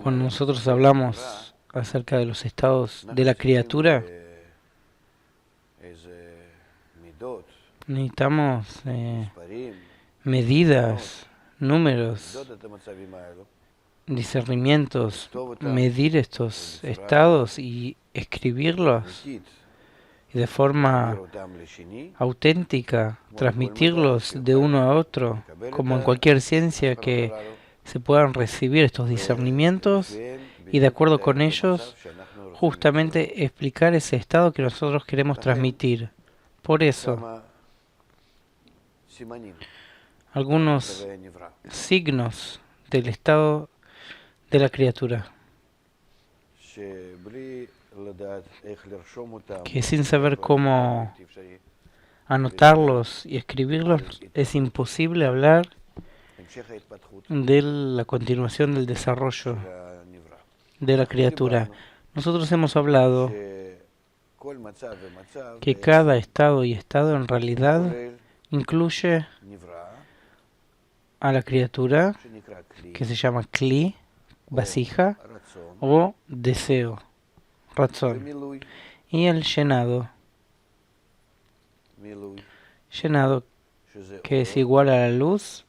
Cuando nosotros hablamos acerca de los estados de la criatura, necesitamos medidas, números, discernimientos, medir estos estados y escribirlos y de forma auténtica, transmitirlos de uno a otro, como en cualquier ciencia, que se puedan recibir estos discernimientos y de acuerdo con ellos justamente explicar ese estado que nosotros queremos transmitir. Por eso, algunos signos del estado de la criatura, que sin saber cómo anotarlos y escribirlos es imposible hablar de la continuación del desarrollo de la criatura. Nosotros hemos hablado que cada estado y estado en realidad incluye a la criatura, que se llama Kli, vasija, o deseo, razón, y el llenado, que es igual a la luz,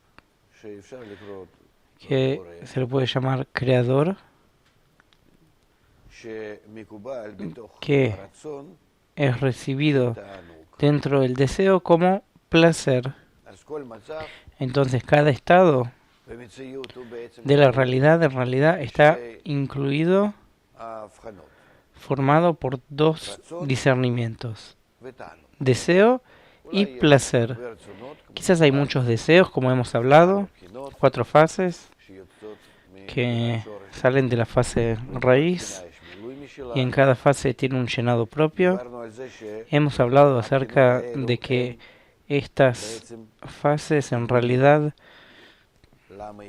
que se le puede llamar creador, que es recibido dentro del deseo como placer. Entonces cada estado de la realidad en realidad está incluido, formado por dos discernimientos, deseo y placer. Quizás hay muchos deseos, como hemos hablado, 4 fases que salen de la fase raíz y en cada fase tiene un llenado propio. Hemos hablado acerca de que estas fases en realidad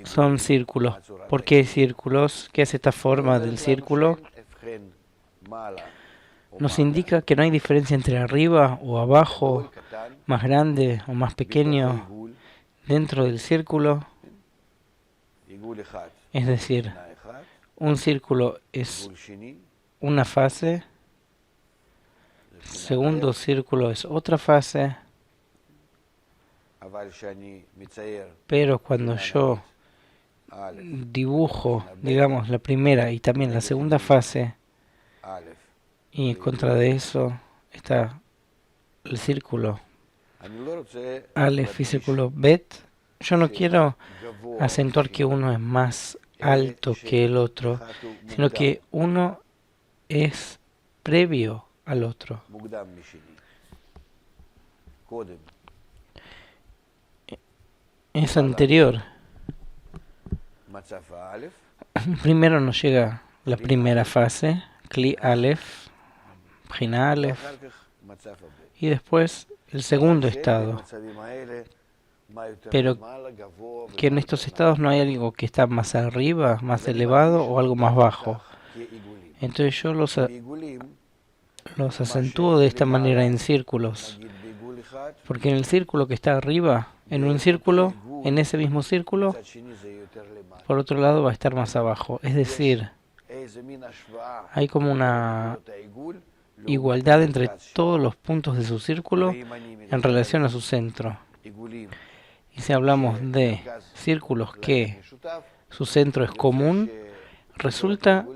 son círculos. ¿Por qué círculos? ¿Qué es esta forma del círculo? Nos indica que no hay diferencia entre arriba o abajo, más grande o más pequeño dentro del círculo. Es decir, un círculo es una fase, segundo círculo es otra fase, pero cuando yo dibujo, digamos, la primera y también la segunda fase, y en contra de eso está el círculo Aleph y círculo Bet, yo no quiero acentuar que uno es más alto que el otro, sino que uno es previo al otro. Es anterior. Primero nos llega la primera fase, Kli Aleph, Bjina Aleph, y después el segundo estado. Pero que en estos estados no hay algo que está más arriba, más elevado o algo más bajo. Entonces yo los acentúo de esta manera en círculos. Porque en el círculo que está arriba, en un círculo, en ese mismo círculo, por otro lado va a estar más abajo. Es decir, hay como una igualdad entre todos los puntos de su círculo en relación a su centro. Y si hablamos de círculos que su centro es común, resulta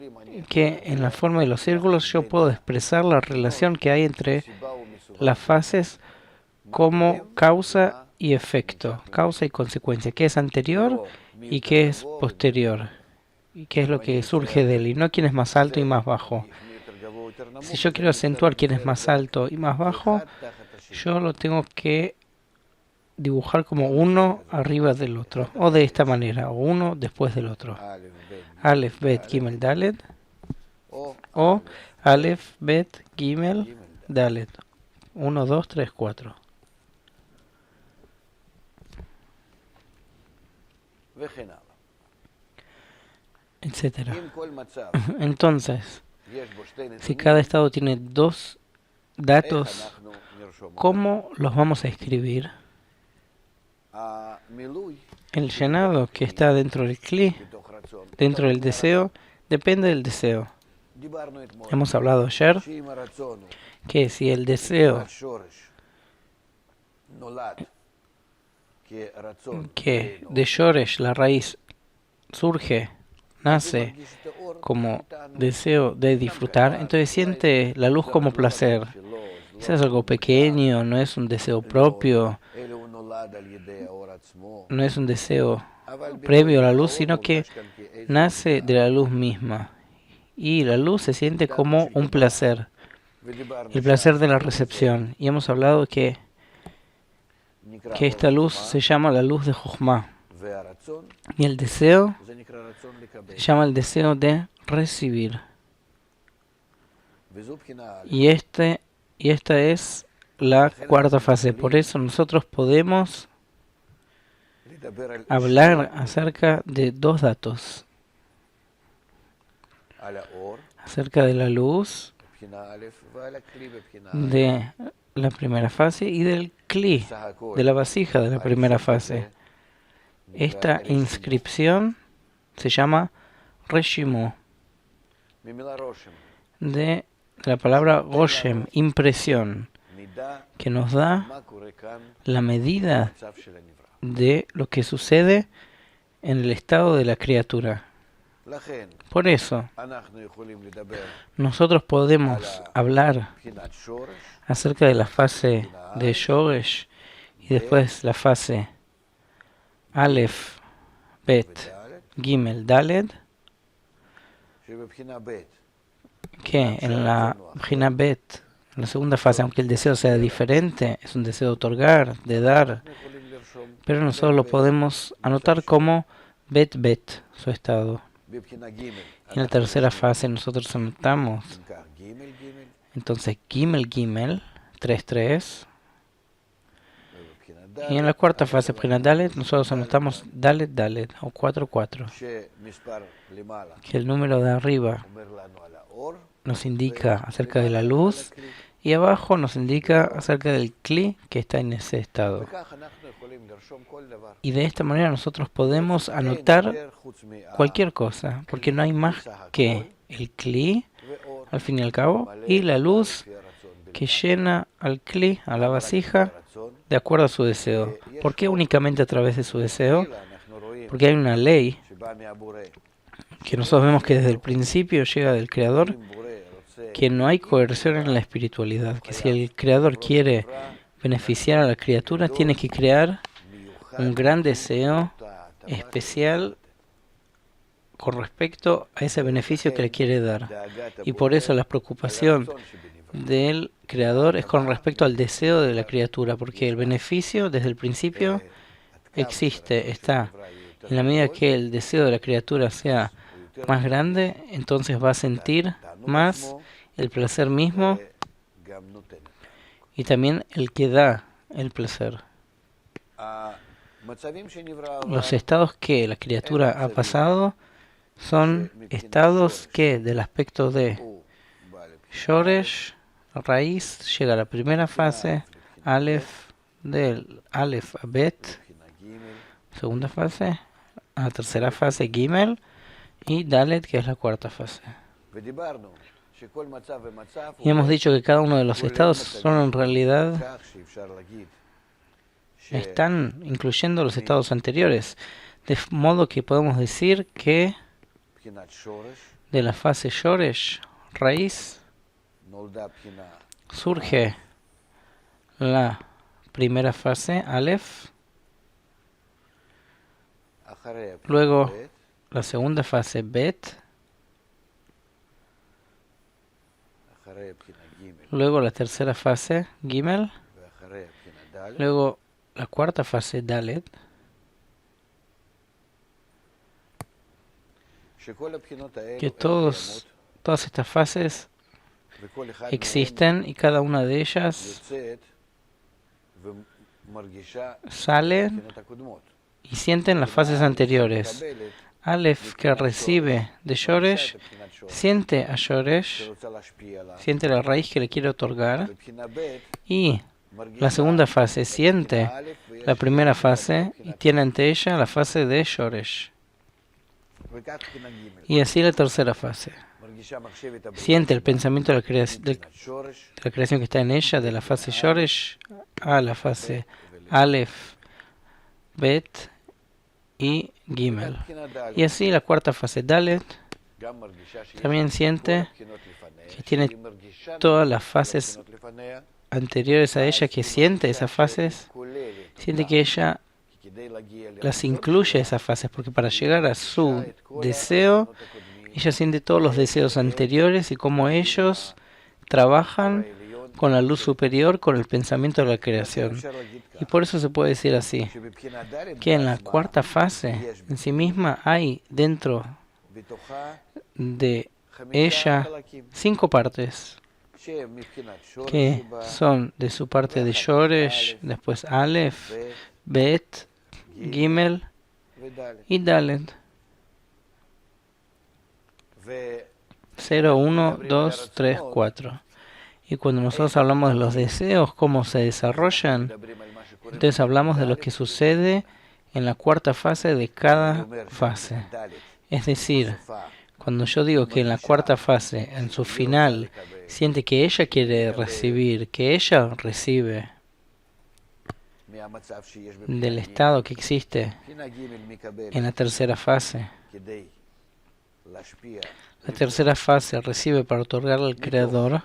que en la forma de los círculos yo puedo expresar la relación que hay entre las fases como causa y efecto, causa y consecuencia, qué es anterior y qué es posterior, y qué es lo que surge de él, y no quién es más alto y más bajo. Si yo quiero acentuar quién es más alto y más bajo, yo lo tengo que dibujar como uno arriba del otro, o de esta manera, o uno después del otro. Aleph, Bet, Gimel, Dalet, o Aleph, Bet, Gimel, Dalet. 1, 2, 3, 4. Etcétera. Entonces, si cada estado tiene dos datos, ¿cómo los vamos a escribir? El llenado que está dentro del Kli, dentro del deseo depende del deseo. Hemos hablado ayer que si el deseo que de Shoresh, la raíz, surge, nace como deseo de disfrutar, entonces siente la luz como placer. Eso es algo pequeño, no es un deseo propio, no es un deseo previo a la luz, sino que nace de la luz misma. Y la luz se siente como un placer, el placer de la recepción. Y hemos hablado que esta luz se llama la luz de Jochma. Y el deseo se llama el deseo de recibir. Y esta es la cuarta fase. Por eso nosotros podemos hablar acerca de dos datos. Acerca de la luz de la primera fase y del kli, de la vasija de la primera fase. Esta inscripción se llama Reshimu, de la palabra Roshem, impresión, que nos da la medida de lo que sucede en el estado de la criatura. Por eso, nosotros podemos hablar acerca de la fase de Shoresh y después la fase Aleph, Bet, Gimel, Daled, que en la Bjina Bet, en la segunda fase, aunque el deseo sea diferente, es un deseo de otorgar, de dar, pero nosotros lo podemos anotar como Bet Bet, su estado. En la tercera fase nosotros anotamos entonces Gimel Gimel 3-3. Y en la cuarta fase, Bjina Dalet, nosotros anotamos Dalet Dalet o 4-4. Que el número de arriba nos indica acerca de la luz y abajo nos indica acerca del Kli que está en ese estado. Y de esta manera nosotros podemos anotar cualquier cosa, porque no hay más que el Kli, al fin y al cabo, y la luz que llena al Kli, a la vasija, de acuerdo a su deseo. ¿Por qué únicamente a través de su deseo? Porque hay una ley que nosotros vemos que desde el principio llega del Creador, que no hay coerción en la espiritualidad, que si el Creador quiere beneficiar a la criatura, tiene que crear un gran deseo especial con respecto a ese beneficio que le quiere dar. Y por eso la preocupación del Creador es con respecto al deseo de la criatura, porque el beneficio desde el principio existe, está. En la medida que el deseo de la criatura sea más grande, entonces va a sentir más el placer mismo y también el que da el placer. Los estados que la criatura ha pasado son estados que del aspecto de Shoresh, raíz, llega a la primera fase, Aleph, del Aleph a Bet, segunda fase, a la tercera fase Gimel, y Dalet, que es la cuarta fase. Y hemos dicho que cada uno de los estados son en realidad, están incluyendo los estados anteriores, de modo que podemos decir que de la fase Shoresh, raíz, surge la primera fase, Aleph, luego la segunda fase, Bet, luego la tercera fase, Gimel, luego la cuarta fase, Dalet, que todas estas fases existen y cada una de ellas salen y sienten las fases anteriores. Aleph, que recibe de Shoresh, siente a Shoresh, siente la raíz que le quiere otorgar, y la segunda fase siente la primera fase y tiene ante ella la fase de Shoresh. Y así la tercera fase. Siente el pensamiento de la creación que está en ella, de la fase Shoresh a la fase Aleph, Bet y Gimel. Y así la cuarta fase Dalet también siente que tiene todas las fases anteriores a ella, que siente esas fases, siente que ella las incluye esas fases, porque para llegar a su deseo, ella siente todos los deseos anteriores y cómo ellos trabajan con la luz superior, con el pensamiento de la creación. Y por eso se puede decir así, que en la cuarta fase en sí misma hay dentro de ella 5 partes, que son de su parte de Shoresh, después Aleph, Bet, Gimel y Dalet. 0, 1, 2, 3, 4. Y cuando nosotros hablamos de los deseos, cómo se desarrollan, entonces hablamos de lo que sucede en la cuarta fase de cada fase. Es decir, cuando yo digo que en la cuarta fase, en su final, siente que ella quiere recibir, que ella recibe del estado que existe en la tercera fase. La tercera fase recibe para otorgarle al Creador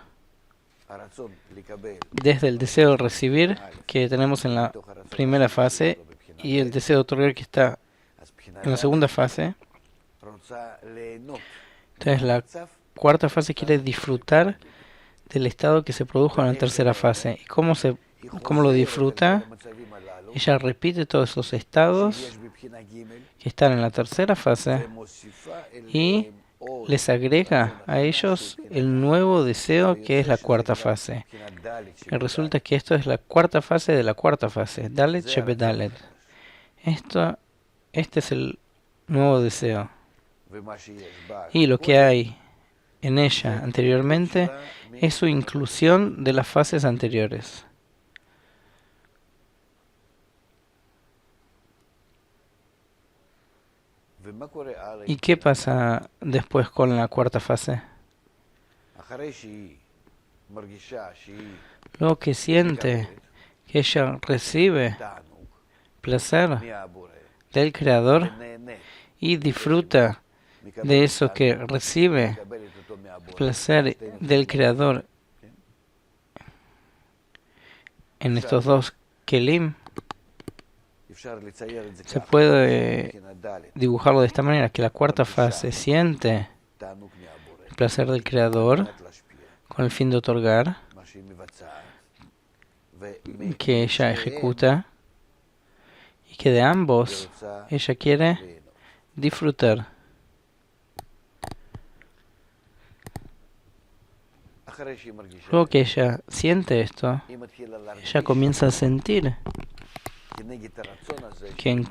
desde el deseo de recibir que tenemos en la primera fase y el deseo de otorgar que está en la segunda fase. Entonces la cuarta fase quiere disfrutar del estado que se produjo en la tercera fase. ¿Y cómo lo disfruta? Ella repite todos esos estados que están en la tercera fase y les agrega a ellos el nuevo deseo que es la cuarta fase. Y resulta que esto es la cuarta fase de la cuarta fase. Dalet Shebe Dalet. Este es el nuevo deseo. Y lo que hay en ella anteriormente es su inclusión de las fases anteriores. ¿Y qué pasa después con la cuarta fase? Luego que siente que ella recibe placer del Creador y disfruta de eso que recibe placer del Creador en estos dos kelim, se puede dibujarlo de esta manera, que la cuarta fase siente el placer del Creador con el fin de otorgar, que ella ejecuta, y que de ambos ella quiere disfrutar. Luego que ella siente esto, ella comienza a sentir que en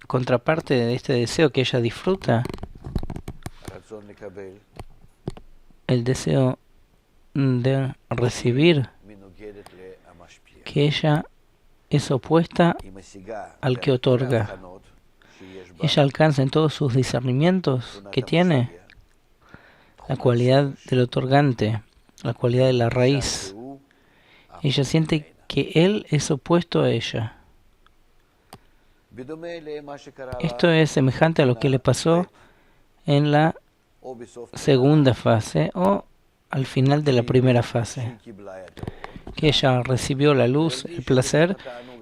contraparte de este deseo que ella disfruta, el deseo de recibir, que ella es opuesta al que otorga. Ella alcanza en todos sus discernimientos que tiene la cualidad del otorgante, la cualidad de la raíz. Ella siente que él es opuesto a ella. Esto es semejante a lo que le pasó en la segunda fase o al final de la primera fase, que ella recibió la luz, el placer,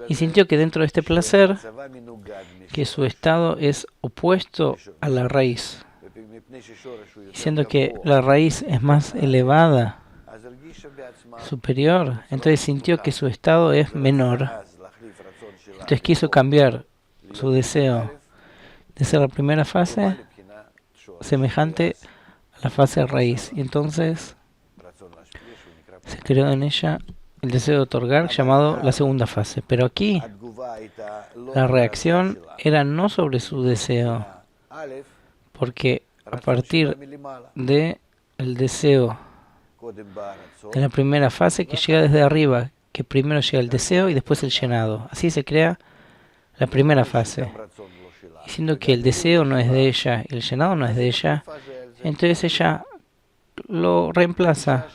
y sintió que dentro de este placer, que su estado es opuesto a la raíz, siendo que la raíz es más elevada, superior, entonces sintió que su estado es menor. Entonces quiso cambiar su deseo de ser la primera fase semejante a la fase raíz, y entonces se creó en ella el deseo de otorgar llamado la segunda fase. Pero aquí la reacción era no sobre su deseo, porque a partir de el deseo de la primera fase que llega desde arriba, que primero llega el deseo y después el llenado. Así se crea la primera fase. Y siendo que el deseo no es de ella y el llenado no es de ella, entonces ella lo reemplaza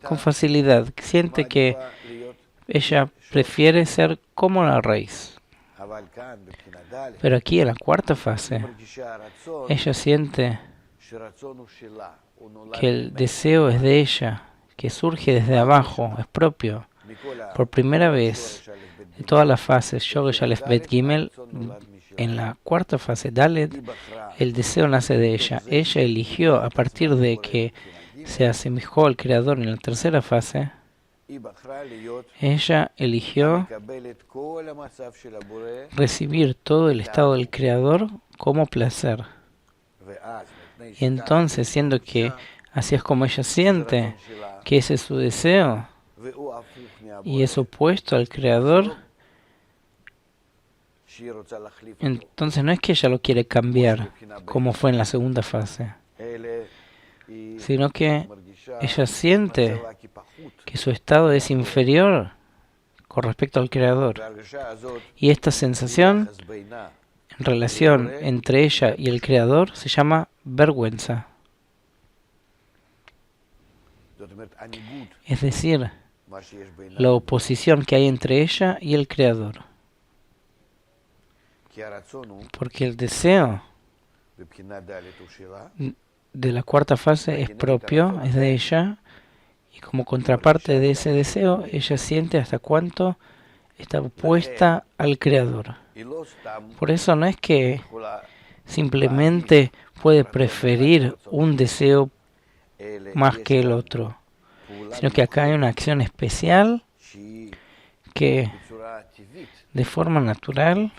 con facilidad. Siente que ella prefiere ser como la raíz. Pero aquí en la cuarta fase, ella siente que el deseo es de ella, que surge desde abajo, es propio. Por primera vez de todas las fases, Shoresh Aleph Bet Gimel, en la cuarta fase, Dalet, el deseo nace de ella. Ella eligió, a partir de que se asemejó al Creador en la tercera fase, ella eligió recibir todo el estado del Creador como placer. Y entonces, siendo que así es como ella siente que ese es su deseo y es opuesto al Creador, entonces no es que ella lo quiere cambiar como fue en la segunda fase, sino que ella siente que su estado es inferior con respecto al Creador. Y esta sensación en relación entre ella y el Creador se llama vergüenza. Es decir, la oposición que hay entre ella y el Creador. Porque el deseo de la cuarta fase es propio, es de ella, y como contraparte de ese deseo, ella siente hasta cuánto está opuesta al Creador. Por eso no es que simplemente puede preferir un deseo más que el otro, sino que acá hay una acción especial que de forma natural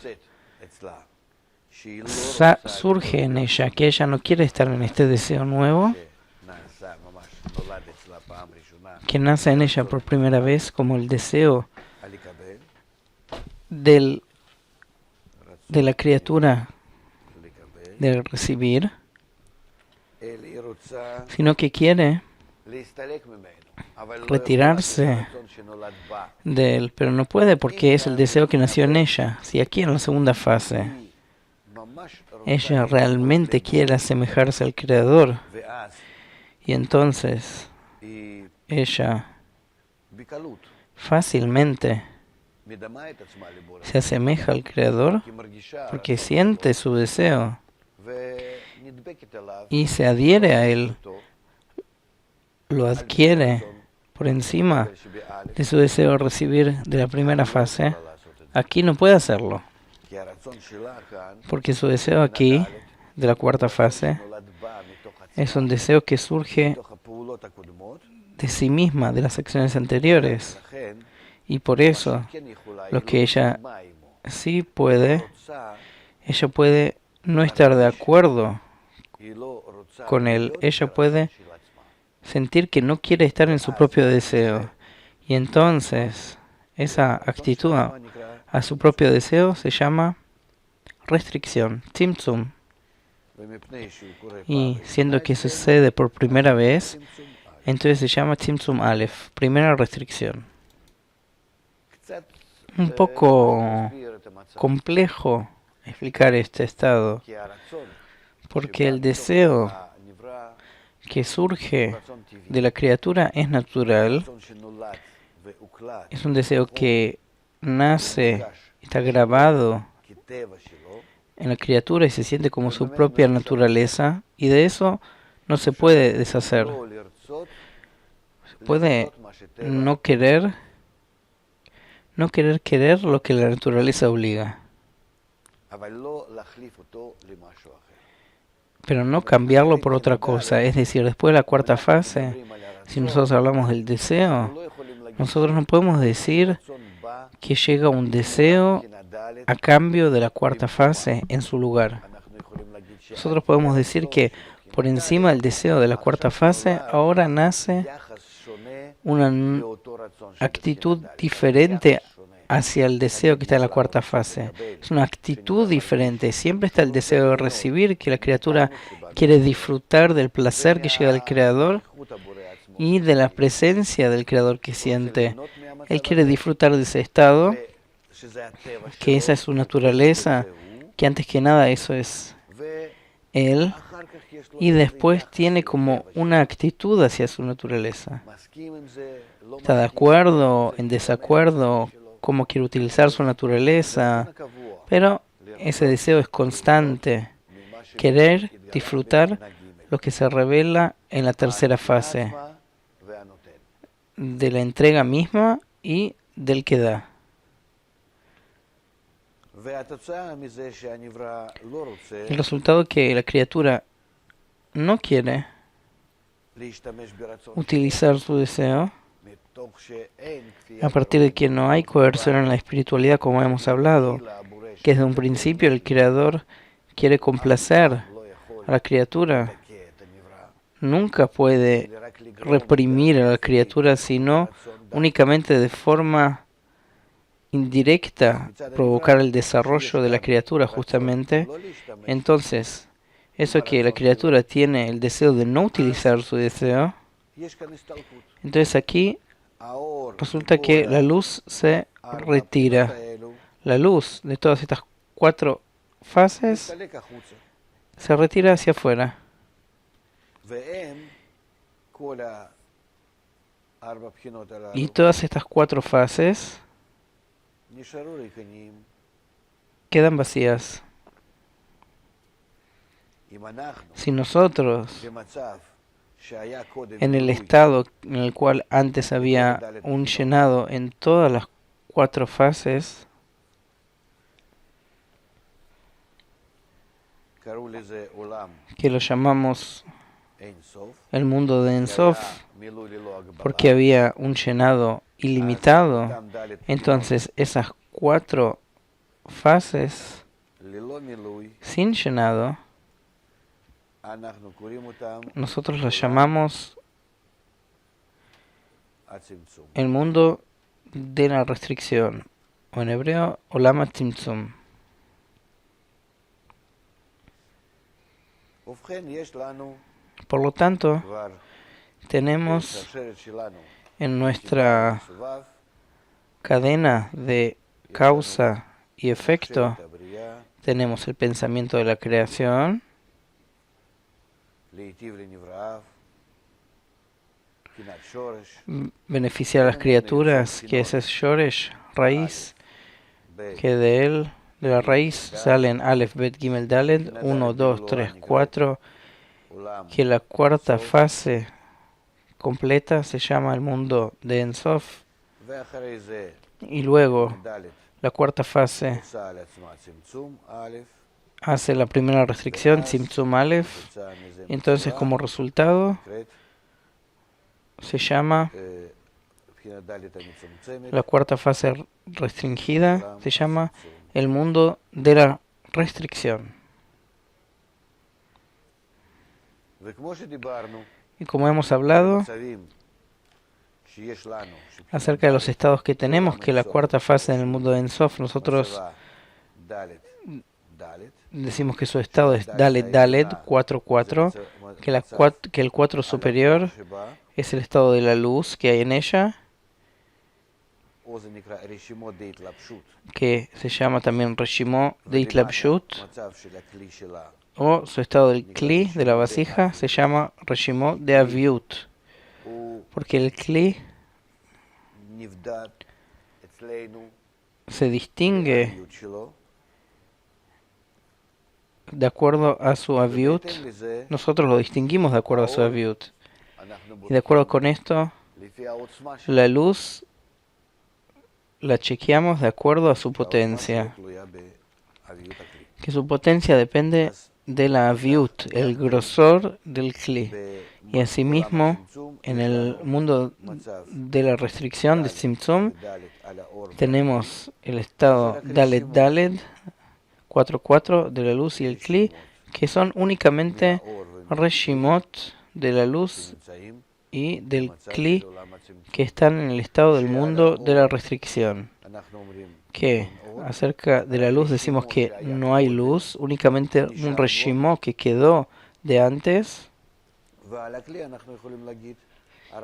surge en ella, que ella no quiere estar en este deseo nuevo, que nace en ella por primera vez como el deseo de la criatura de recibir, sino que quiere retirarse de él, pero no puede porque es el deseo que nació en ella. Si aquí en la segunda fase ella realmente quiere asemejarse al Creador, y entonces ella fácilmente se asemeja al Creador porque siente su deseo y se adhiere a él, lo adquiere por encima de su deseo de recibir de la primera fase. Aquí no puede hacerlo, porque su deseo aquí, de la cuarta fase, es un deseo que surge de sí misma, de las acciones anteriores. Y por eso, lo que ella sí puede, ella puede no estar de acuerdo con él. Ella puede sentir que no quiere estar en su propio deseo. Y entonces, esa actitud a su propio deseo se llama restricción, tzimtzum. Y siendo que sucede por primera vez, entonces se llama tzimtzum aleph, primera restricción. Un poco complejo explicar este estado, porque el deseo que surge de la criatura es natural, es un deseo que nace, está grabado en la criatura y se siente como su propia naturaleza, y de eso no se puede deshacer. Se puede no querer querer lo que la naturaleza obliga, pero no cambiarlo por otra cosa. Es decir, después de la cuarta fase, si nosotros hablamos del deseo, nosotros no podemos decir que llega un deseo a cambio de la cuarta fase en su lugar. Nosotros podemos decir que por encima del deseo de la cuarta fase, ahora nace una actitud diferente hacia el deseo que está en la cuarta fase. Es una actitud diferente. Siempre está el deseo de recibir, que la criatura quiere disfrutar del placer que llega del Creador y de la presencia del Creador que siente. Él quiere disfrutar de ese estado, que esa es su naturaleza, que antes que nada eso es él, y después tiene como una actitud hacia su naturaleza. Está de acuerdo, en desacuerdo, cómo quiere utilizar su naturaleza, pero ese deseo es constante, querer disfrutar lo que se revela en la tercera fase, de la entrega misma y del que da. El resultado que la criatura no quiere utilizar su deseo, a partir de que no hay coerción en la espiritualidad, como hemos hablado, que desde un principio el Creador quiere complacer a la criatura, nunca puede reprimir a la criatura, sino únicamente de forma indirecta provocar el desarrollo de la criatura justamente. Entonces, eso que la criatura tiene el deseo de no utilizar su deseo, entonces aquí resulta que la luz se retira. La luz de todas estas 4 fases se retira hacia afuera. Y todas estas 4 fases quedan vacías. Si nosotros, en el estado en el cual antes había un llenado en todas las 4 fases, que lo llamamos el mundo de Ein Sof, porque había un llenado ilimitado, entonces esas 4 fases sin llenado, nosotros las llamamos el mundo de la restricción, o en hebreo, Olam HaTzimtzum. Por lo tanto, tenemos en nuestra cadena de causa y efecto, tenemos el pensamiento de la creación, beneficiar a las criaturas, que ese es Shoresh, raíz, que de él, de la raíz, salen Aleph, Bet, Gimel, Dalet, 1, 2, 3, 4, que la 4ª fase completa se llama el mundo de Ein Sof, y luego la 4ª fase hace la primera restricción, Tzimtzum Aleph, entonces como resultado se llama la 4ª fase restringida, se llama el mundo de la restricción. Y como hemos hablado acerca de los estados que tenemos, que la 4ª fase en el mundo de Ein Sof, nosotros decimos que su estado es Dalet Dalet, 4, 4, que el 4 superior es el estado de la luz que hay en ella, que se llama también Reshimo de Itlabshut, o su estado del Kli, de la vasija, se llama Reshimo de Aviut, porque el Kli se distingue de acuerdo a su Aviut, nosotros lo distinguimos de acuerdo a su Aviut. Y de acuerdo con esto, la luz la chequeamos de acuerdo a su potencia, que su potencia depende de la Aviut, el grosor del Kli. Y asimismo, en el mundo de la restricción de Tzimtzum, tenemos el estado Dalet Dalet, 4-4 de la luz y el Kli, que son únicamente Reshimot de la luz y del Kli, que están en el estado del mundo de la restricción. Que acerca de la luz decimos que no hay luz, únicamente un Reshimot que quedó de antes.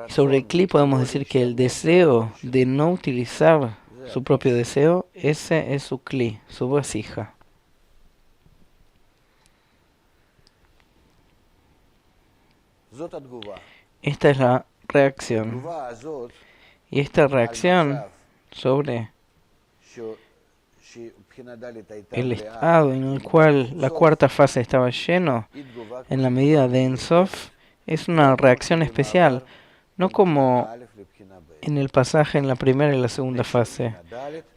Y sobre el Kli podemos decir que el deseo de no utilizar su propio deseo, ese es su Kli, su vasija. Esta es la reacción. Y esta reacción sobre el estado en el cual la cuarta fase estaba lleno, en la medida de Ein Sof, es una reacción especial, no como en el pasaje en la primera y la segunda fase,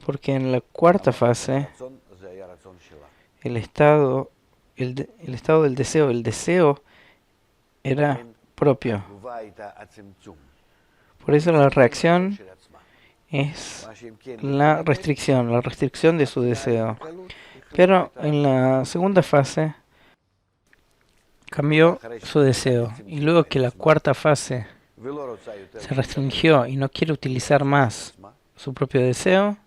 porque en la cuarta fase el estado, el estado del deseo, el deseo era propio. Por eso la reacción es la restricción de su deseo. Pero en la segunda fase cambió su deseo. Y luego que la cuarta fase se restringió y no quiere utilizar más su propio deseo,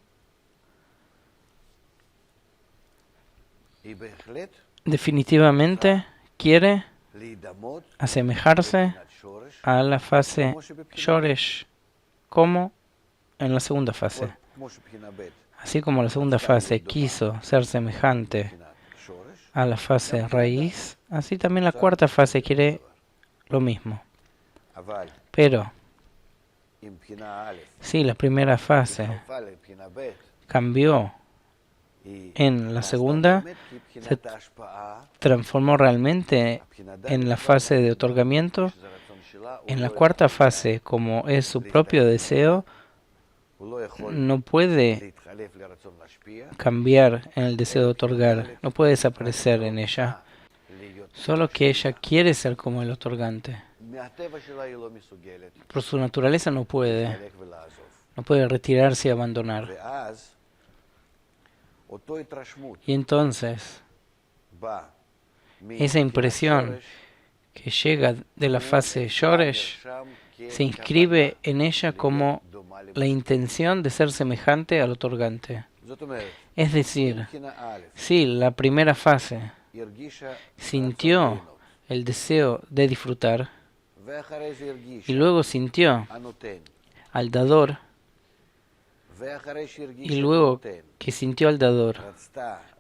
definitivamente quiere asemejarse a la fase Shoresh, como en la segunda fase. Así como la segunda fase quiso ser semejante a la fase raíz, así también la cuarta fase quiere lo mismo. Pero si la primera fase cambió en la segunda, se transformó realmente en la fase de otorgamiento. En la cuarta fase, como es su propio deseo, no puede cambiar en el deseo de otorgar, no puede desaparecer en ella, solo que ella quiere ser como el otorgante. Por su naturaleza no puede retirarse y abandonar. Y entonces, esa impresión que llega de la fase Shoresh se inscribe en ella como la intención de ser semejante al otorgante. Es decir, si la primera fase sintió el deseo de disfrutar y luego sintió al dador, y luego que sintió al dador,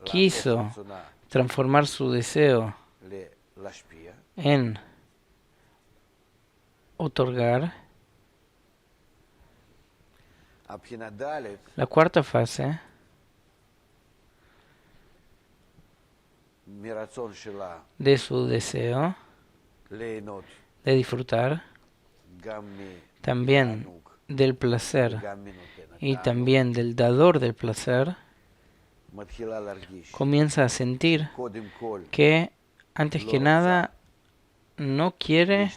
quiso transformar su deseo en otorgar, la cuarta fase de su deseo de disfrutar, también del placer y también del dador del placer, comienza a sentir que, antes que nada, no quiere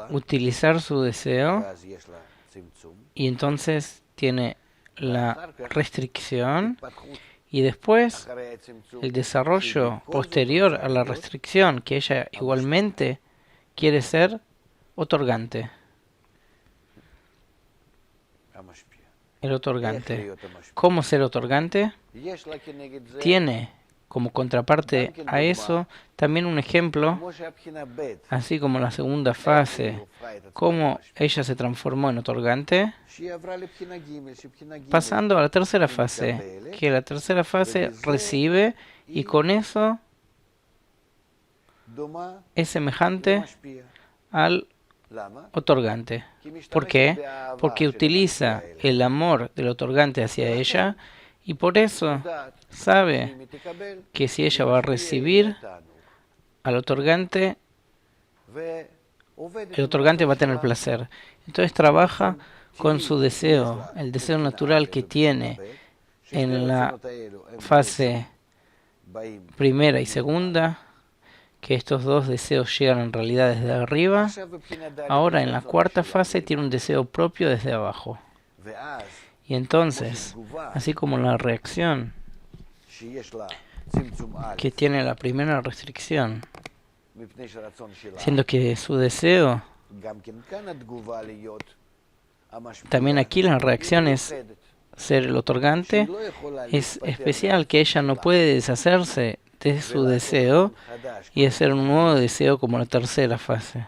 utilizar su deseo, y entonces tiene la restricción, y después el desarrollo posterior a la restricción, que ella igualmente quiere ser otorgante. El otorgante. ¿Cómo ser otorgante? Tiene como contraparte a eso también un ejemplo, así como la segunda fase, cómo ella se transformó en otorgante, pasando a la tercera fase, que la tercera fase recibe y con eso es semejante al otorgante. ¿Por qué? Porque utiliza el amor del otorgante hacia ella y por eso sabe que si ella va a recibir al otorgante, el otorgante va a tener placer. Entonces trabaja con su deseo, el deseo natural que tiene en la fase primera y segunda, que estos dos deseos llegan en realidad desde arriba. Ahora en la cuarta fase tiene un deseo propio desde abajo. Y entonces, así como la reacción que tiene la primera restricción, siendo que su deseo, también aquí la reacción es ser el otorgante, es especial, que ella no puede deshacerse de su deseo y hacer un nuevo deseo como la tercera fase,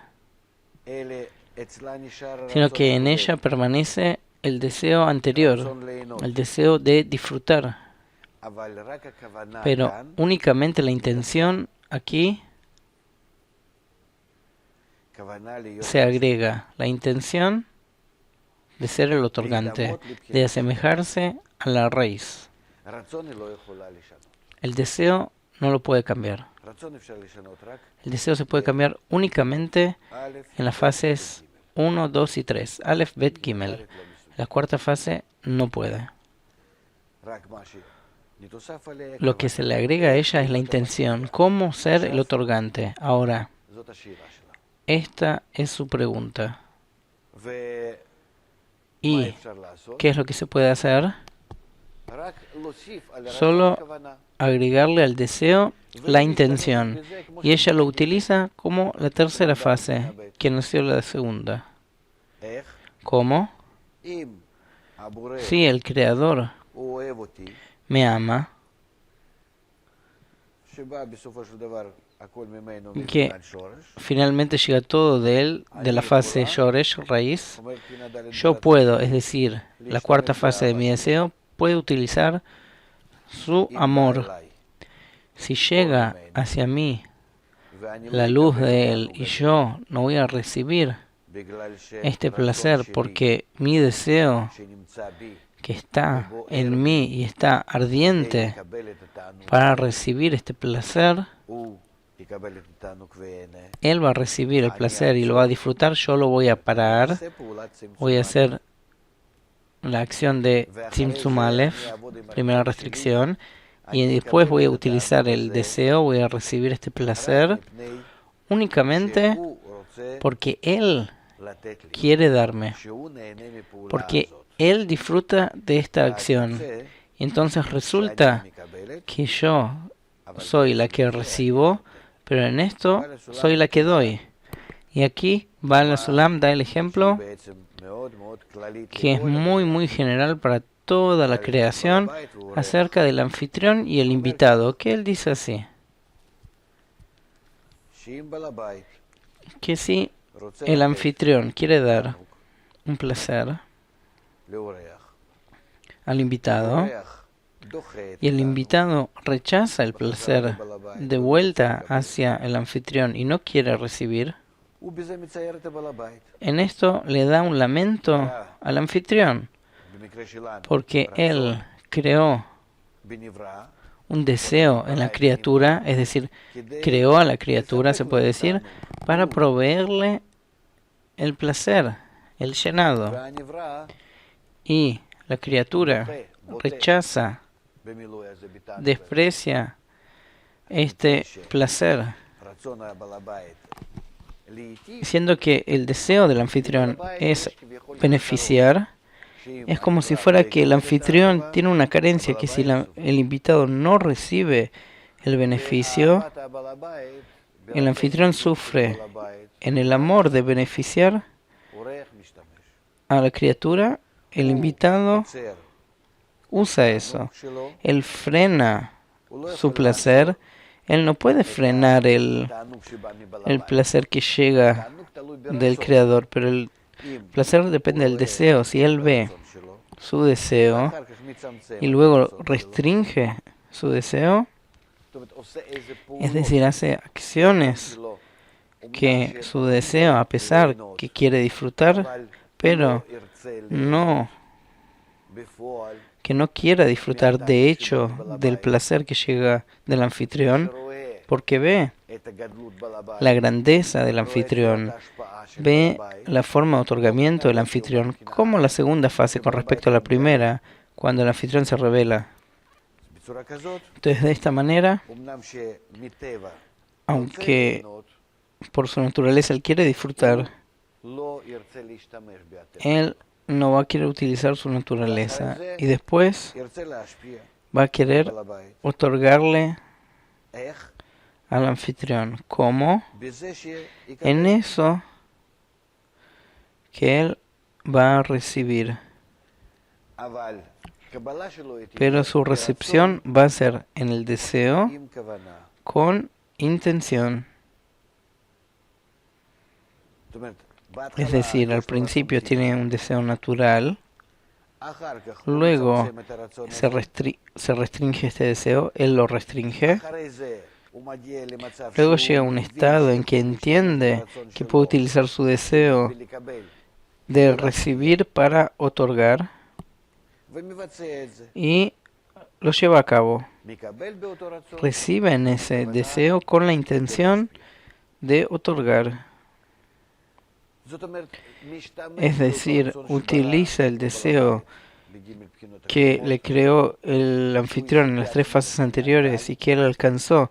sino que en ella permanece el deseo anterior, el deseo de disfrutar. Pero únicamente la intención aquí se agrega la intención de ser el otorgante, de asemejarse a la raíz. El deseo no lo puede cambiar. El deseo se puede cambiar únicamente en las fases 1, 2 y 3. Aleph, Bet, Gimel. La cuarta fase no puede. Lo que se le agrega a ella es la intención, cómo ser el otorgante. Ahora, esta es su pregunta. ¿Y qué es lo que se puede hacer? Solo agregarle al deseo la intención. Y ella lo utiliza como la tercera fase, que no sea la segunda. ¿Cómo? Si el Creador me ama, que finalmente llega todo de él, de la fase Shoresh, raíz, yo puedo, es decir, la cuarta fase de mi deseo, puede utilizar su amor. Si llega hacia mí la luz de él y yo no voy a recibir este placer porque mi deseo que está en mí y está ardiente para recibir este placer, él va a recibir el placer y lo va a disfrutar, yo lo voy a parar, voy a hacer la acción de Tzimtzum Aleph, primera restricción, y después voy a utilizar el deseo, voy a recibir este placer únicamente porque él quiere darme, porque él disfruta de esta acción. Y entonces resulta que yo soy la que recibo, pero en esto soy la que doy. Y aquí Baal HaSulam da el ejemplo que es muy muy general para toda la creación acerca del anfitrión y el invitado, que él dice así, que si el anfitrión quiere dar un placer al invitado y el invitado rechaza el placer de vuelta hacia el anfitrión y no quiere recibir, en esto le da un lamento al anfitrión, porque él creó un deseo en la criatura, es decir, creó a la criatura, se puede decir, para proveerle el placer, el llenado. Y la criatura rechaza, desprecia este placer, siendo que el deseo del anfitrión es beneficiar. Es como si fuera que el anfitrión tiene una carencia, que si el invitado no recibe el beneficio, el anfitrión sufre. En el amor de beneficiar a la criatura, el invitado usa eso. Él frena su placer. Él no puede frenar el placer que llega del Creador, pero el placer depende del deseo. Si él ve su deseo y luego restringe su deseo, es decir, hace acciones que su deseo, a pesar que quiere disfrutar, pero que no quiera disfrutar de hecho del placer que llega del anfitrión, porque ve la grandeza del anfitrión, ve la forma de otorgamiento del anfitrión, como la segunda fase con respecto a la primera, cuando el anfitrión se revela. Entonces, de esta manera, aunque por su naturaleza él quiere disfrutar, él no va a querer utilizar su naturaleza y después va a querer otorgarle al anfitrión. ¿Cómo? En eso que él va a recibir. Pero su recepción va a ser en el deseo con intención. Es decir, al principio tiene un deseo natural, luego se restringe este deseo, él lo restringe, Luego llega a un estado en que entiende que puede utilizar su deseo de recibir para otorgar y lo lleva a cabo. Recibe en ese deseo con la intención de otorgar. Es decir, utiliza el deseo que le creó el anfitrión en las 3 fases anteriores y que él alcanzó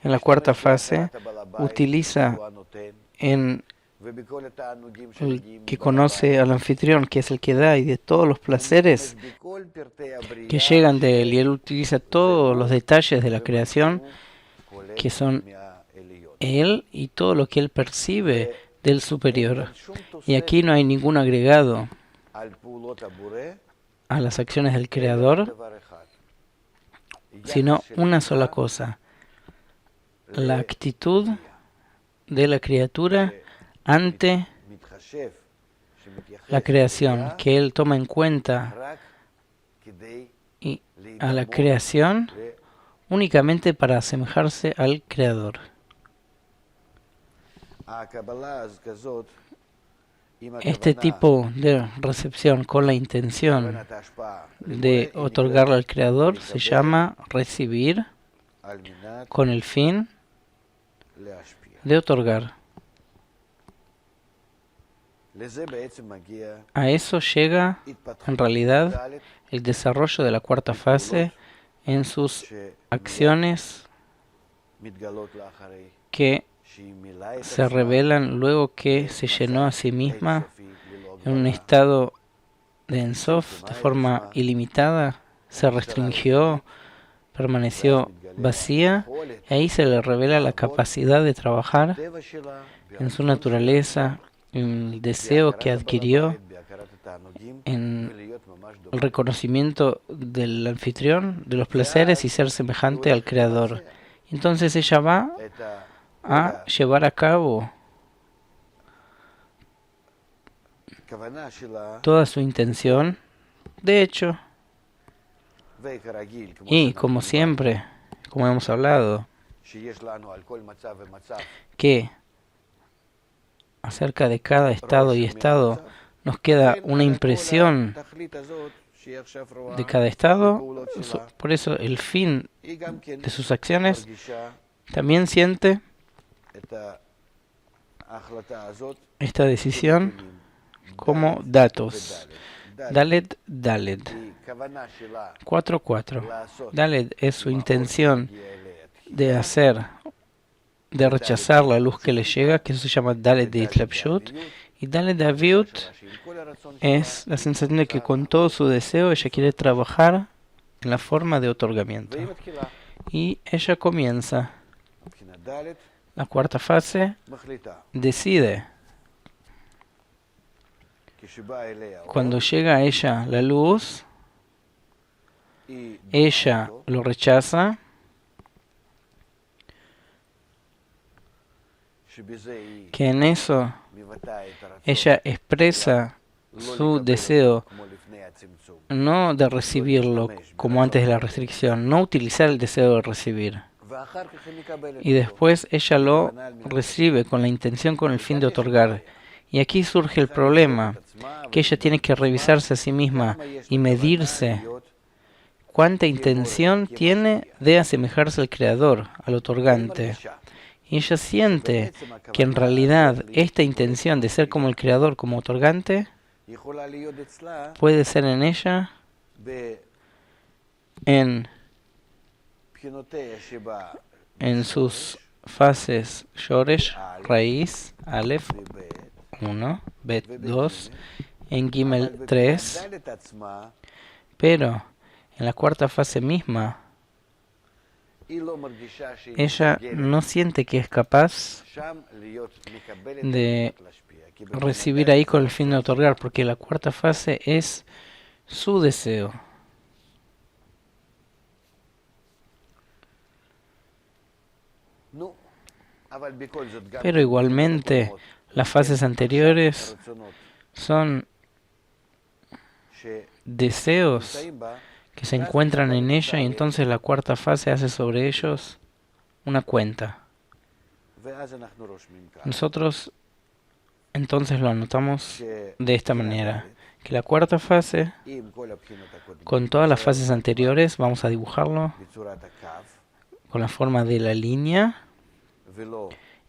en la 4ª fase, utiliza en el que conoce al anfitrión, que es el que da, y de todos los placeres que llegan de él, y él utiliza todos los detalles de la creación, que son él y todo lo que él percibe del superior. Y aquí no hay ningún agregado a las acciones del Creador, sino una sola cosa: la actitud de la criatura ante la creación, que él toma en cuenta y a la creación únicamente para asemejarse al Creador. Este tipo de recepción con la intención de otorgarle al Creador se llama recibir con el fin de otorgar. A eso llega, en realidad, el desarrollo de la 4ª fase en sus acciones que se revelan luego que se llenó a sí misma en un estado de Ensof de forma ilimitada, se restringió, permaneció vacía, y ahí se le revela la capacidad de trabajar en su naturaleza, en el deseo que adquirió, en el reconocimiento del anfitrión, de los placeres y ser semejante al Creador. Entonces ella va a llevar a cabo toda su intención. De hecho, y como siempre, como hemos hablado, que acerca de cada estado y estado nos queda una impresión de cada estado. Por eso el fin de sus acciones también siente esta decisión como datos. Dalet, Dalet. 4.4. Dalet es su intención de hacer, de rechazar la luz que le llega, que eso se llama Dalet de Itlapshut. Y Dalet de Aviut es la sensación de que con todo su deseo ella quiere trabajar en la forma de otorgamiento. Y ella comienza la 4ª fase, decide. Cuando llega a ella la luz, ella lo rechaza, que en eso ella expresa su deseo no de recibirlo como antes de la restricción, no utilizar el deseo de recibir. Y después ella lo recibe con la intención, con el fin de otorgar. Y aquí surge el problema, que ella tiene que revisarse a sí misma y medirse cuánta intención tiene de asemejarse al Creador, al otorgante. Y ella siente que en realidad esta intención de ser como el Creador, como otorgante, puede ser en ella en sus fases Shoresh, raíz, Aleph 1, Bet 2, en Gimel 3, pero en la 4ª fase misma, ella no siente que es capaz de recibir ahí con el fin de otorgar, porque la 4ª fase es su deseo. Pero igualmente, las fases anteriores son deseos que se encuentran en ella, y entonces la 4ª fase hace sobre ellos una cuenta. Nosotros entonces lo anotamos de esta manera, que la cuarta fase, con todas las fases anteriores, vamos a dibujarlo con la forma de la línea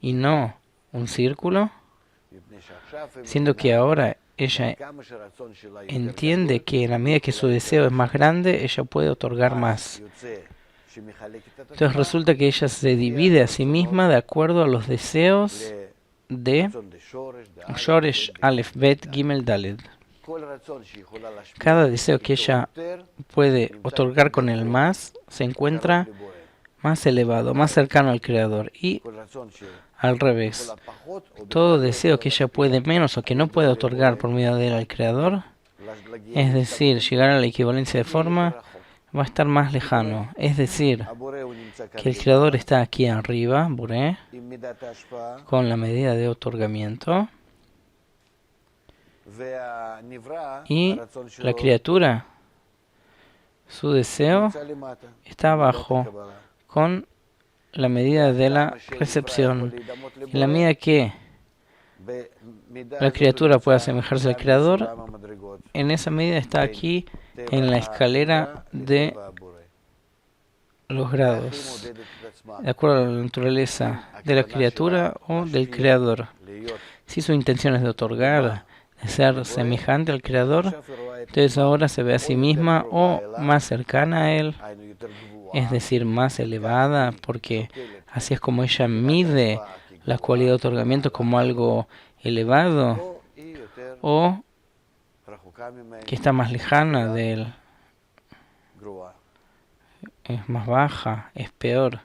y no un círculo, siendo que ahora ella entiende que en la medida que su deseo es más grande, ella puede otorgar más. Entonces resulta que ella se divide a sí misma de acuerdo a los deseos de Shoresh, Aleph, Bet, Gimel, Dalet. Cada deseo que ella puede otorgar con el más se encuentra más elevado, más cercano al Creador. Y al revés, todo deseo que ella puede menos o que no puede otorgar por medio de él al Creador, es decir, llegar a la equivalencia de forma, va a estar más lejano. Es decir, que el Creador está aquí arriba, Boré, con la medida de otorgamiento, y la criatura, su deseo, está abajo, con la medida de la recepción. En la medida que la criatura puede asemejarse al Creador, en esa medida está aquí en la escalera de los grados, de acuerdo a la naturaleza de la criatura o del Creador. Si su intención es de otorgar, de ser semejante al Creador, entonces ahora se ve a sí misma o más cercana a Él, es decir, más elevada, porque así es como ella mide la cualidad de otorgamiento como algo elevado, o que está más lejana de Él, es más baja, es peor.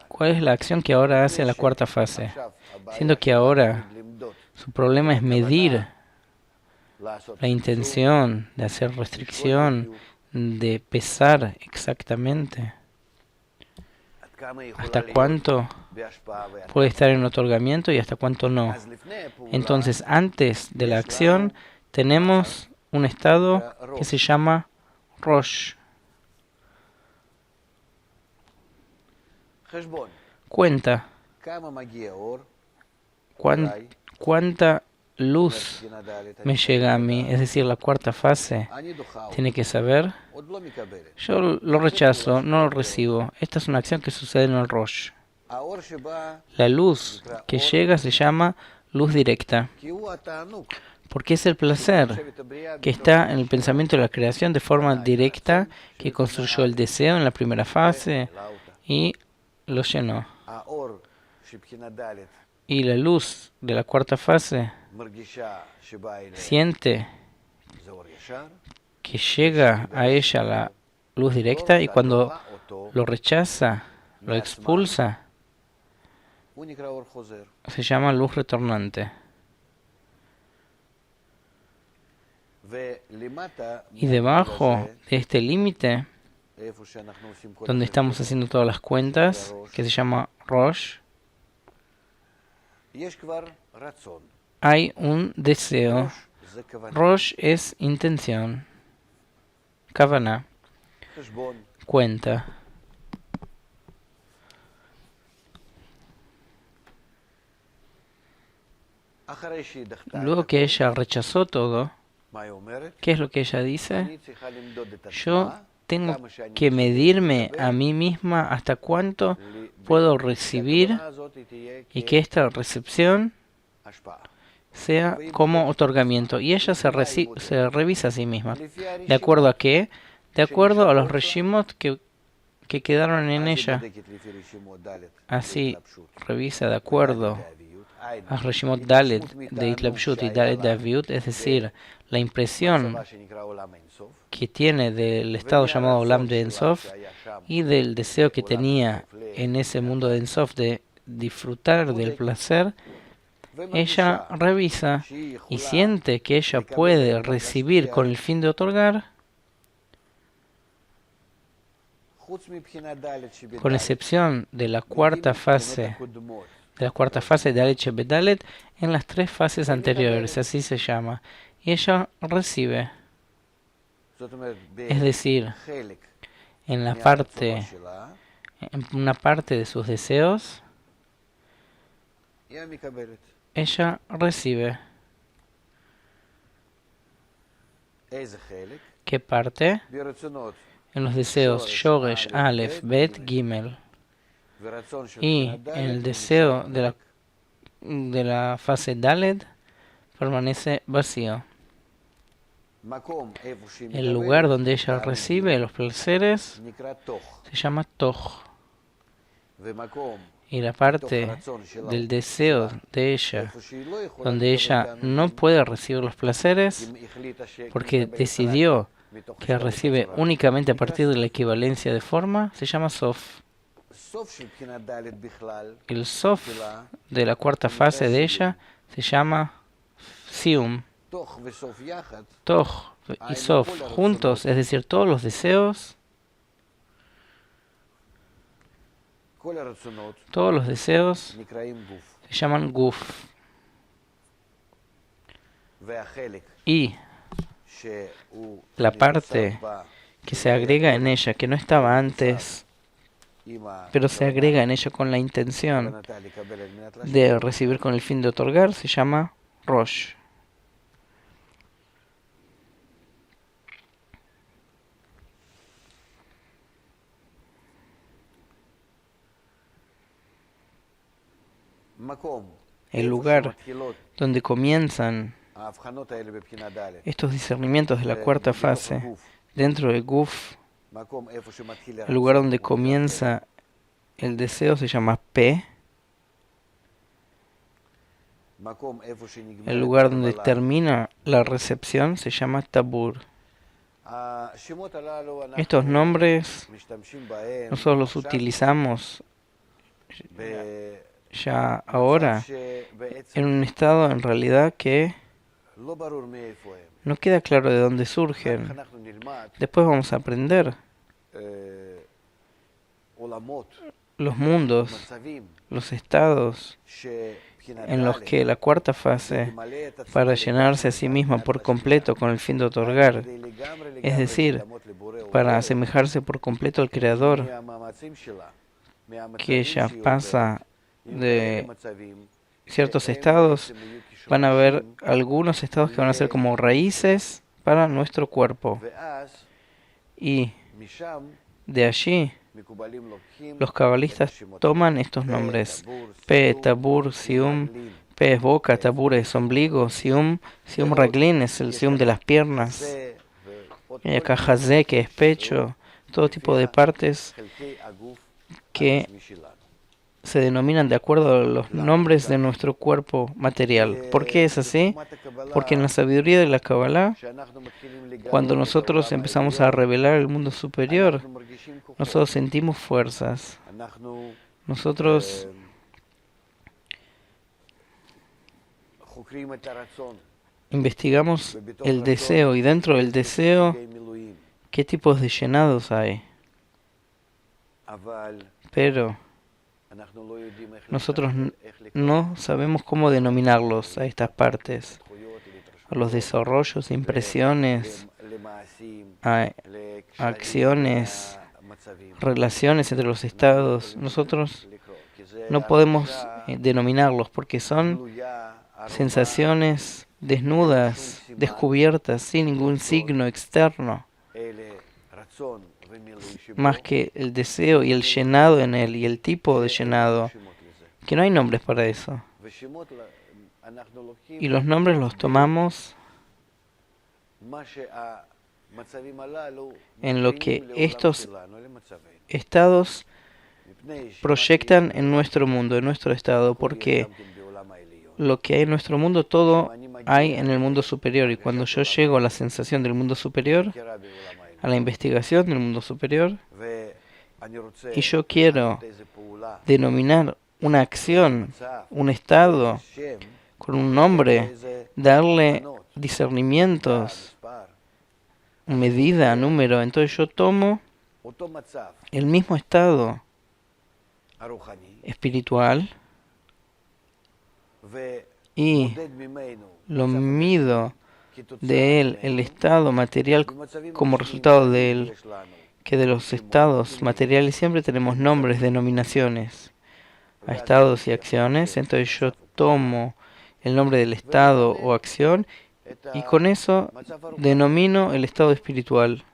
¿Cuál es la acción que ahora hace la cuarta fase? Siendo que ahora su problema es medir la intención de hacer restricción, de pesar exactamente hasta cuánto puede estar en otorgamiento y hasta cuánto no. Entonces, antes de la acción, tenemos un estado que se llama Rosh. Cuenta cuánta luz me llega a mí, es decir, la cuarta fase. Tiene que saber, yo lo rechazo, no lo recibo. Esta es una acción que sucede en el Rosh. La luz que llega se llama luz directa, porque es el placer que está en el pensamiento de la creación de forma directa, que construyó el deseo en la primera fase y lo llenó. Y la luz de la cuarta fase siente que llega a ella la luz directa, y cuando lo rechaza, lo expulsa, se llama luz retornante. Y debajo de este límite, donde estamos haciendo todas las cuentas, que se llama Rosh, hay un deseo. Rosh es intención. Kavaná, cuenta. Luego que ella rechazó todo, ¿qué es lo que ella dice? Yo tengo que medirme a mí misma hasta cuánto puedo recibir y que esta recepción sea como otorgamiento. Y ella se revisa a sí misma. ¿De acuerdo a qué? De acuerdo a los reshimot que quedaron en ella. Así revisa de acuerdo a reshimot Dalet de Itlabshut y Dalet de Aviut, es decir, la impresión que tiene del estado llamado Olam de Ensof y del deseo que tenía en ese mundo de Ensof de disfrutar del placer. Ella revisa y siente que ella puede recibir con el fin de otorgar, con excepción de la cuarta fase de Dalet Shebedalet, en las tres fases anteriores, así se llama, y ella recibe. Es decir, en una parte de sus deseos, ella recibe. ¿Qué parte? En los deseos Shoresh, Aleph, Bet, Gimel. Y en el deseo de la fase Dalet permanece vacío. El lugar donde ella recibe los placeres se llama Toch. Y la parte del deseo de ella, donde ella no puede recibir los placeres, porque decidió que recibe únicamente a partir de la equivalencia de forma, se llama Sof. El Sof de la cuarta fase de ella se llama Sium. Toch y Sof juntos, es decir, todos los deseos, se llaman Guf. Y la parte que se agrega en ella, que no estaba antes, pero se agrega en ella con la intención de recibir con el fin de otorgar, se llama Rosh. El lugar donde comienzan estos discernimientos de la cuarta fase dentro del Guf, el lugar donde comienza el deseo se llama P. El lugar donde termina la recepción se llama Tabur. Estos nombres nosotros los utilizamos ya ahora en un estado en realidad que no queda claro de dónde surgen. Después vamos a aprender los mundos, los estados en los que la cuarta fase, para llenarse a sí misma por completo con el fin de otorgar, es decir, para asemejarse por completo al Creador, que ella pasa de ciertos estados, van a haber algunos estados que van a ser como raíces para nuestro cuerpo. Y de allí los cabalistas toman estos nombres. P, Tabur, Sium. P es boca, Tabur es ombligo, Sium Raglin es el Sium de las piernas. Y acá Hazé, que es pecho, todo tipo de partes que se denominan de acuerdo a los nombres de nuestro cuerpo material. ¿Por qué es así? Porque en la sabiduría de la Kabbalah, cuando nosotros empezamos a revelar el mundo superior, nosotros sentimos fuerzas. Nosotros investigamos el deseo y dentro del deseo, ¿qué tipos de llenados hay? Pero nosotros no sabemos cómo denominarlos a estas partes, a los desarrollos, impresiones, a acciones, relaciones entre los estados. Nosotros no podemos denominarlos porque son sensaciones desnudas, descubiertas, sin ningún signo externo, más que el deseo y el llenado en él y el tipo de llenado, que no hay nombres para eso. Y los nombres los tomamos en lo que estos estados proyectan en nuestro mundo, en nuestro estado, porque lo que hay en nuestro mundo, todo hay en el mundo superior. Y cuando yo llego a la sensación del mundo superior, a la investigación del mundo superior, y yo quiero denominar una acción, un estado, con un nombre, darle discernimientos, medida, número, entonces yo tomo el mismo estado espiritual y lo mido de él, el estado material como resultado de él. que de los estados materiales siempre tenemos nombres, denominaciones a estados y acciones. Entonces yo tomo el nombre del estado o acción y con eso denomino el estado espiritual,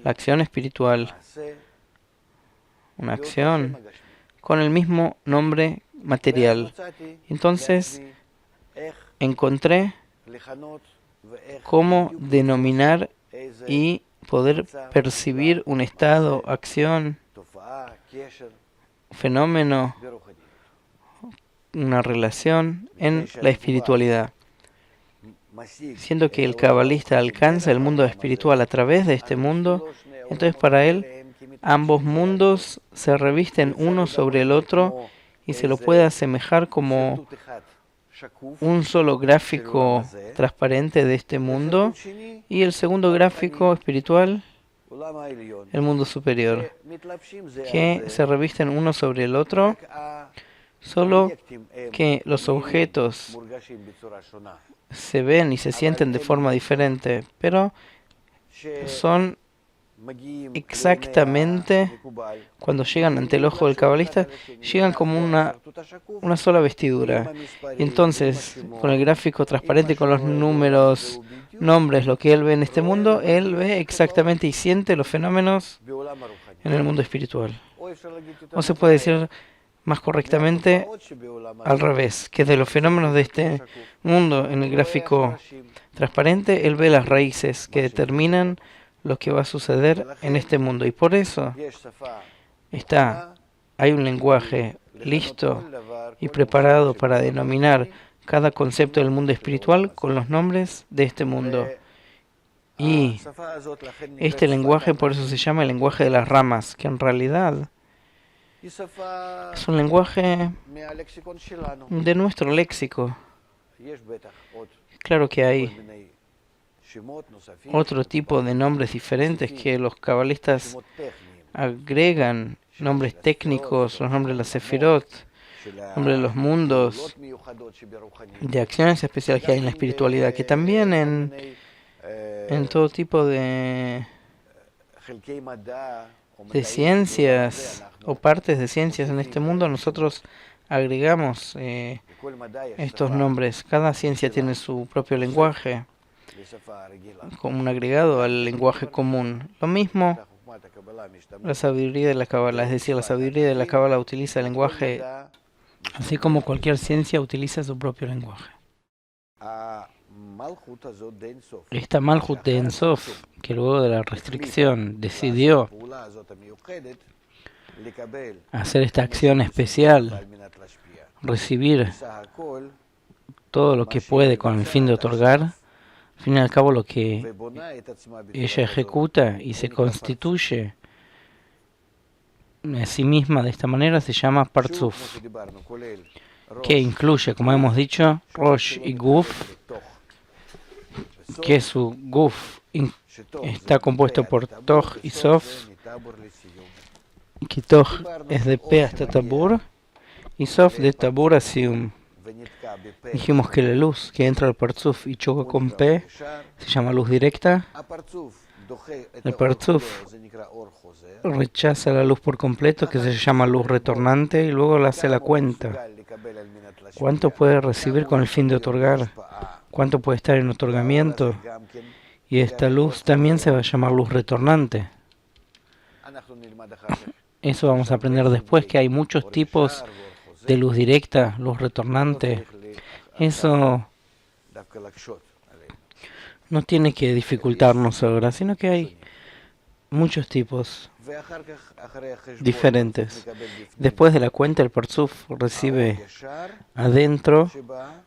la acción espiritual, una acción con el mismo nombre material. Entonces encontré cómo denominar y poder percibir un estado, acción, fenómeno, una relación en la espiritualidad. Siendo que el cabalista alcanza el mundo espiritual a través de este mundo, entonces para él ambos mundos se revisten uno sobre el otro y se lo puede asemejar como un solo gráfico transparente de este mundo y el segundo gráfico espiritual, el mundo superior, que se revisten uno sobre el otro, solo que los objetos se ven y se sienten de forma diferente, pero son exactamente, cuando llegan ante el ojo del cabalista, llegan como una sola vestidura. Y entonces, con el gráfico transparente, con los números, nombres, lo que él ve en este mundo, él ve exactamente y siente los fenómenos en el mundo espiritual. O se puede decir más correctamente al revés, que de los fenómenos de este mundo en el gráfico transparente, él ve las raíces que determinan lo que va a suceder en este mundo. Y por eso hay un lenguaje listo y preparado para denominar cada concepto del mundo espiritual con los nombres de este mundo. Y este lenguaje por eso se llama el lenguaje de las ramas, que en realidad es un lenguaje de nuestro léxico. Claro que hay otro tipo de nombres diferentes que los cabalistas agregan, nombres técnicos, los nombres de la Sefirot, nombres de los mundos, de acciones especiales que hay en la espiritualidad, que también en todo tipo de ciencias o partes de ciencias en este mundo, nosotros agregamos estos nombres. Cada ciencia tiene su propio lenguaje, como un agregado al lenguaje común. Lo mismo la sabiduría de la Kabbalah, es decir, la sabiduría de la Kabbalah utiliza el lenguaje, así como cualquier ciencia utiliza su propio lenguaje. Esta Malhut de Ein Sof, que luego de la restricción decidió hacer esta acción especial, recibir todo lo que puede con el fin de otorgar, al fin y al cabo lo que ella ejecuta y se constituye a sí misma de esta manera se llama Partzuf, que incluye, como hemos dicho, Rosh y Guf, que su Guf está compuesto por Toj y Sof, que Toj es de Pe hasta Tabur y Sof de Tabur a Sium. Dijimos que la luz que entra al Partzuf y choca con P se llama luz directa. El Partzuf rechaza la luz por completo, que se llama luz retornante, y luego le hace la cuenta. ¿Cuánto puede recibir con el fin de otorgar? ¿Cuánto puede estar en otorgamiento? Y esta luz también se va a llamar luz retornante. Eso vamos a aprender después, que hay muchos tipos de luz directa, luz retornante. Eso no tiene que dificultarnos ahora, sino que hay muchos tipos diferentes. Después de la cuenta, el Partzuf recibe adentro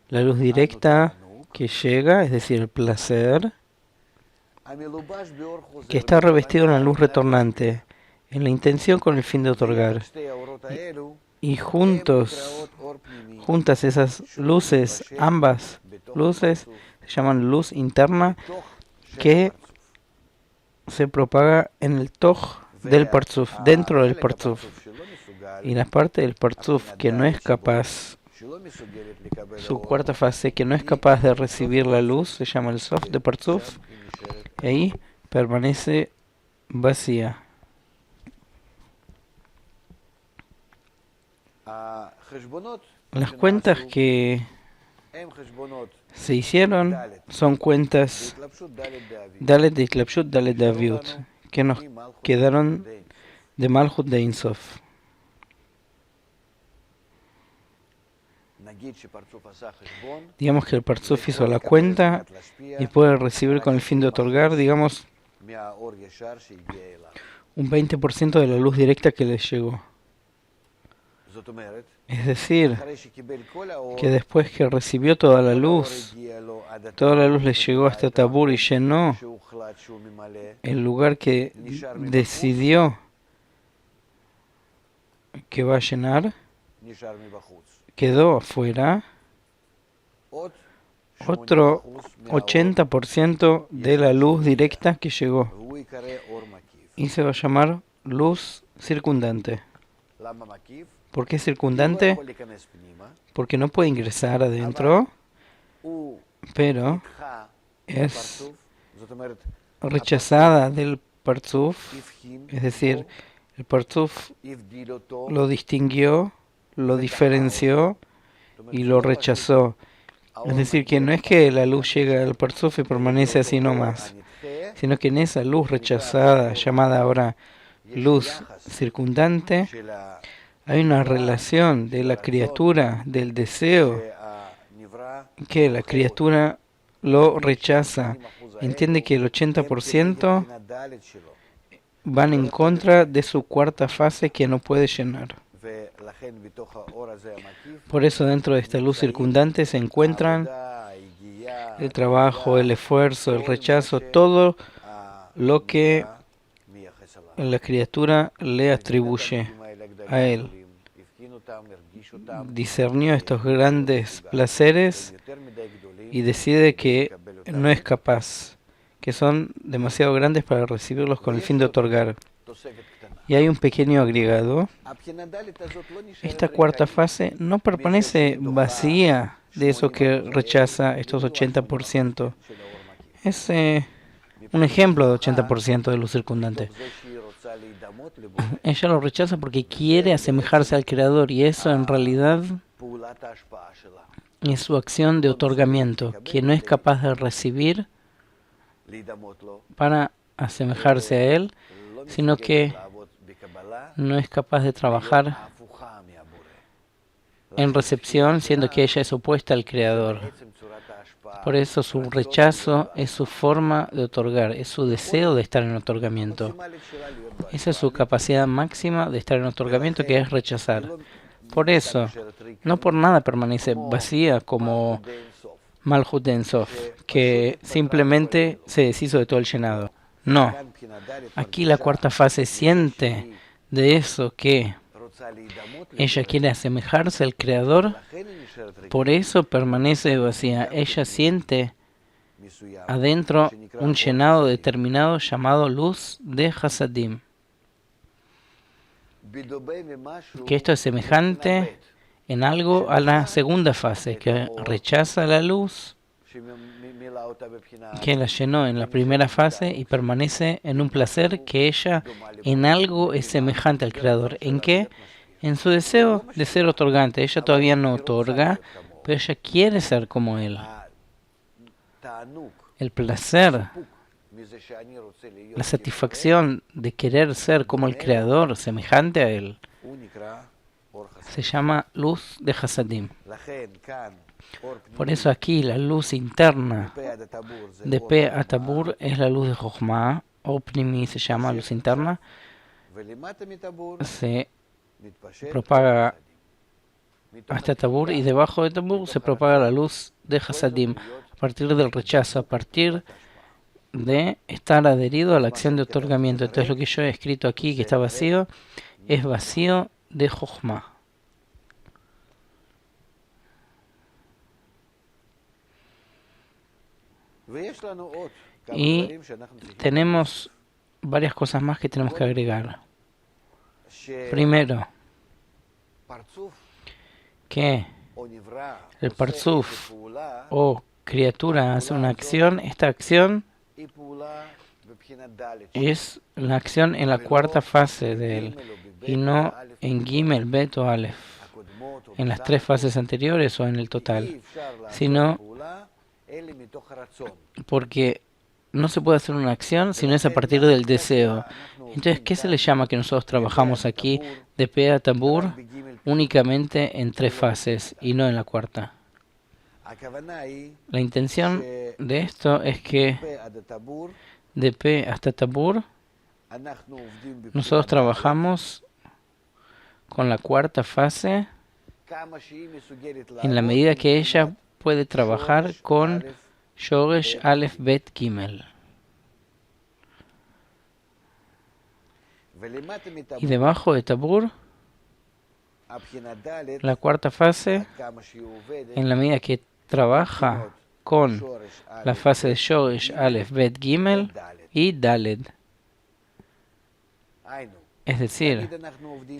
la luz directa que llega, es decir, el placer, que está revestido en la luz retornante, en la intención con el fin de otorgar. Y juntas esas luces, ambas luces, se llaman luz interna, que se propaga en el Toj del Partzuf, dentro del Partzuf. Y la parte del Partzuf que no es capaz, su cuarta fase, que no es capaz de recibir la luz, se llama el Sof de Partzuf, y ahí permanece vacía. Las cuentas que se hicieron son cuentas Dalet de Itlapshut, Dalet de Aviut, que nos quedaron de Malchut de Ein Sof. Digamos que el Parzuf hizo la cuenta y puede recibir con el fin de otorgar, digamos, un 20% de la luz directa que les llegó. Es decir, que después que recibió toda la luz le llegó hasta Tabur y llenó el lugar que decidió que va a llenar, quedó afuera otro 80% de la luz directa que llegó y se va a llamar luz circundante. ¿Por qué circundante? Porque no puede ingresar adentro, pero es rechazada del Parzuf, es decir, el Parzuf lo distinguió, lo diferenció y lo rechazó. Es decir, que no es que la luz llega al Parzuf y permanece así nomás, sino que en esa luz rechazada, llamada ahora luz circundante, hay una relación de la criatura, del deseo, que la criatura lo rechaza. Entiende que el 80% van en contra de su cuarta fase que no puede llenar. Por eso dentro de esta luz circundante se encuentran el trabajo, el esfuerzo, el rechazo, todo lo que la criatura le atribuye a él. Discernió estos grandes placeres y decide que no es capaz, que son demasiado grandes para recibirlos con el fin de otorgar. Y hay un pequeño agregado. Esta cuarta fase no permanece vacía de eso que rechaza estos 80%. Es un ejemplo de 80% de luz circundante. Ella lo rechaza porque quiere asemejarse al Creador y eso en realidad es su acción de otorgamiento, que no es capaz de recibir para asemejarse a Él, sino que no es capaz de trabajar en recepción, siendo que ella es opuesta al Creador. Por eso su rechazo es su forma de otorgar, es su deseo de estar en otorgamiento. Esa es su capacidad máxima de estar en otorgamiento, que es rechazar. Por eso, no por nada permanece vacía como Malchut de Ein Sof, que simplemente se deshizo de todo el llenado. No, aquí la cuarta fase siente de eso que ella quiere asemejarse al Creador, por eso permanece vacía. Ella siente adentro un llenado determinado llamado luz de Hasadim. Que esto es semejante en algo a la segunda fase, que rechaza la luz, que la llenó en la primera fase y permanece en un placer que ella en algo es semejante al Creador. ¿En qué? En su deseo de ser otorgante. Ella todavía no otorga, pero ella quiere ser como Él. El placer, la satisfacción de querer ser como el Creador, semejante a Él, se llama luz de Hasadim. Por eso aquí la luz interna de Pe a Tabur es la luz de Jochma, o Pnimi se llama luz interna, se propaga hasta Tabur y debajo de Tabur se propaga la luz de Hasadim, a partir del rechazo, a partir de estar adherido a la acción de otorgamiento. Entonces lo que yo he escrito aquí, que está vacío, es vacío de Jochma. Y tenemos varias cosas más que tenemos que agregar. Primero, que el Parzuf o criatura hace una acción, esta acción es la acción en la cuarta fase de él, y no en Gimel, Bet o Aleph, en las tres fases anteriores o en el total, sino porque no se puede hacer una acción si no es a partir del deseo. Entonces, ¿qué se le llama que nosotros trabajamos aquí de Pe a Tabur únicamente en tres fases y no en la cuarta? La intención de esto es que de Pe hasta Tabur nosotros trabajamos con la cuarta fase en la medida que ella puede trabajar con Shoresh Aleph Bet Gimel. Y debajo de Tabur, la cuarta fase, en la medida que trabaja con la fase de Shoresh Aleph Bet Gimel y Daled. Es decir,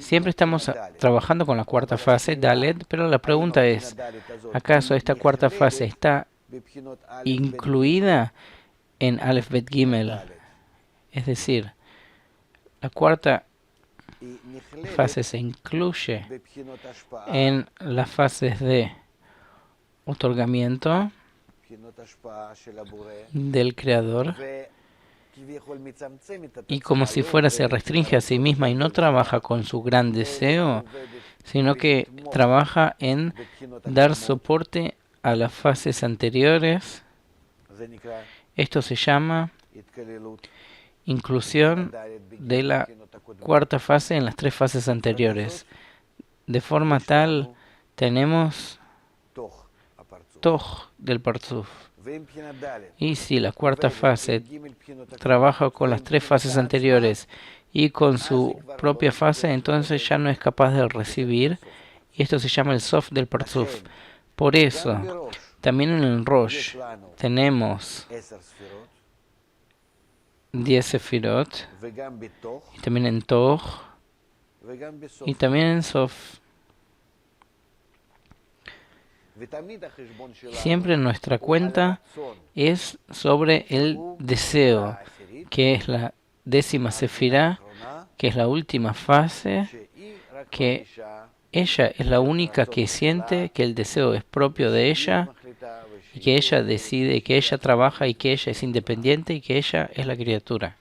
siempre estamos trabajando con la cuarta fase, Daled, pero la pregunta es, ¿acaso esta cuarta fase está incluida en Aleph Bet Gimel? Es decir, la cuarta fase se incluye en las fases de otorgamiento del Creador, y como si fuera se restringe a sí misma y no trabaja con su gran deseo, sino que trabaja en dar soporte a las fases anteriores. Esto se llama inclusión de la cuarta fase en las tres fases anteriores. De forma tal, tenemos Toch del Parzuf. Y si la cuarta fase trabaja con las tres fases anteriores y con su propia fase, entonces ya no es capaz de recibir, y esto se llama el Sof del Parzuf. Por eso, también en el Rosh tenemos 10 Sefirot, y también en Toch, y también en Sof. Siempre nuestra cuenta es sobre el deseo, que es la 10ª sefirá, que es la última fase, que ella es la única que siente que el deseo es propio de ella, y que ella decide, que ella trabaja, y que ella es independiente, y que ella es la criatura.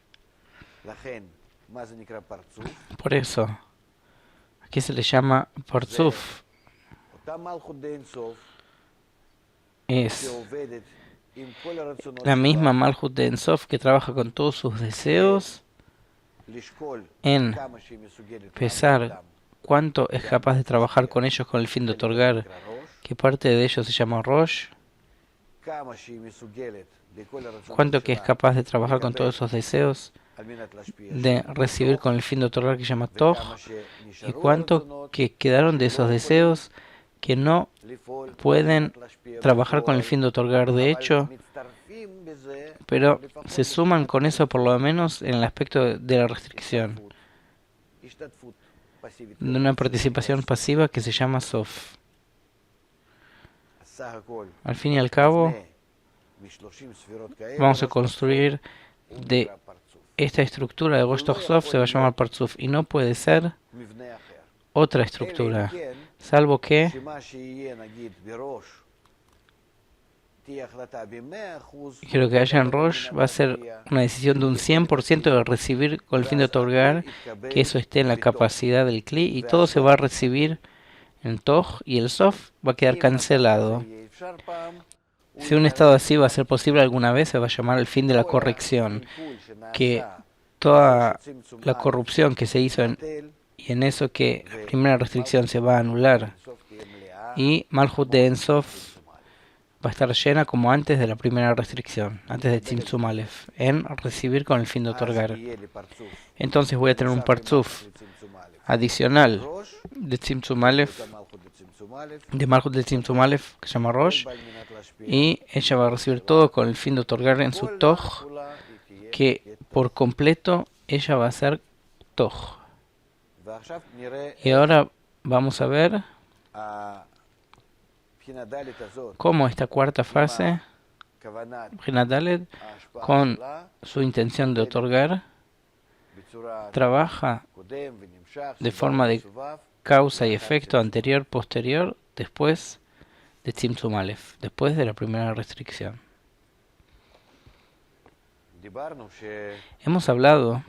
Por eso, aquí se le llama Parzuf. Es la misma Malhut de Ensof que trabaja con todos sus deseos en pesar cuánto es capaz de trabajar con ellos con el fin de otorgar, que parte de ellos se llama Rosh, cuánto que es capaz de trabajar con todos esos deseos de recibir con el fin de otorgar, que se llama Toch, y cuánto que quedaron de esos deseos que no pueden trabajar con el fin de otorgar de hecho, pero se suman con eso por lo menos en el aspecto de la restricción, de una participación pasiva que se llama Sof. Al fin y al cabo, vamos a construir de esta estructura de Rosh Toch Sof, se va a llamar Parzuf, y no puede ser otra estructura, salvo que lo que haya en Rosh va a ser una decisión de un 100% de recibir con el fin de otorgar, que eso esté en la capacidad del Kli, y todo se va a recibir en Toch, y el Sof va a quedar cancelado. Si un estado así va a ser posible alguna vez, se va a llamar el fin de la corrección, que toda la corrupción que se hizo y en eso que la primera restricción se va a anular, y Malhut de Ensof va a estar llena como antes de la primera restricción, antes de Tzimtzum Aleph, en recibir con el fin de otorgar. Entonces voy a tener un Parzuf adicional de Tzimtzum Aleph, de Malhut de Tzimtzum Aleph, que se llama Rosh, y ella va a recibir todo con el fin de otorgar en su Toch, que por completo ella va a ser Toch. Y ahora vamos a ver cómo esta cuarta fase Brinat Dalet, con su intención de otorgar, trabaja de forma de causa y efecto anterior, posterior, después de Tzimtzum Aleph, después de la primera restricción. Hemos hablado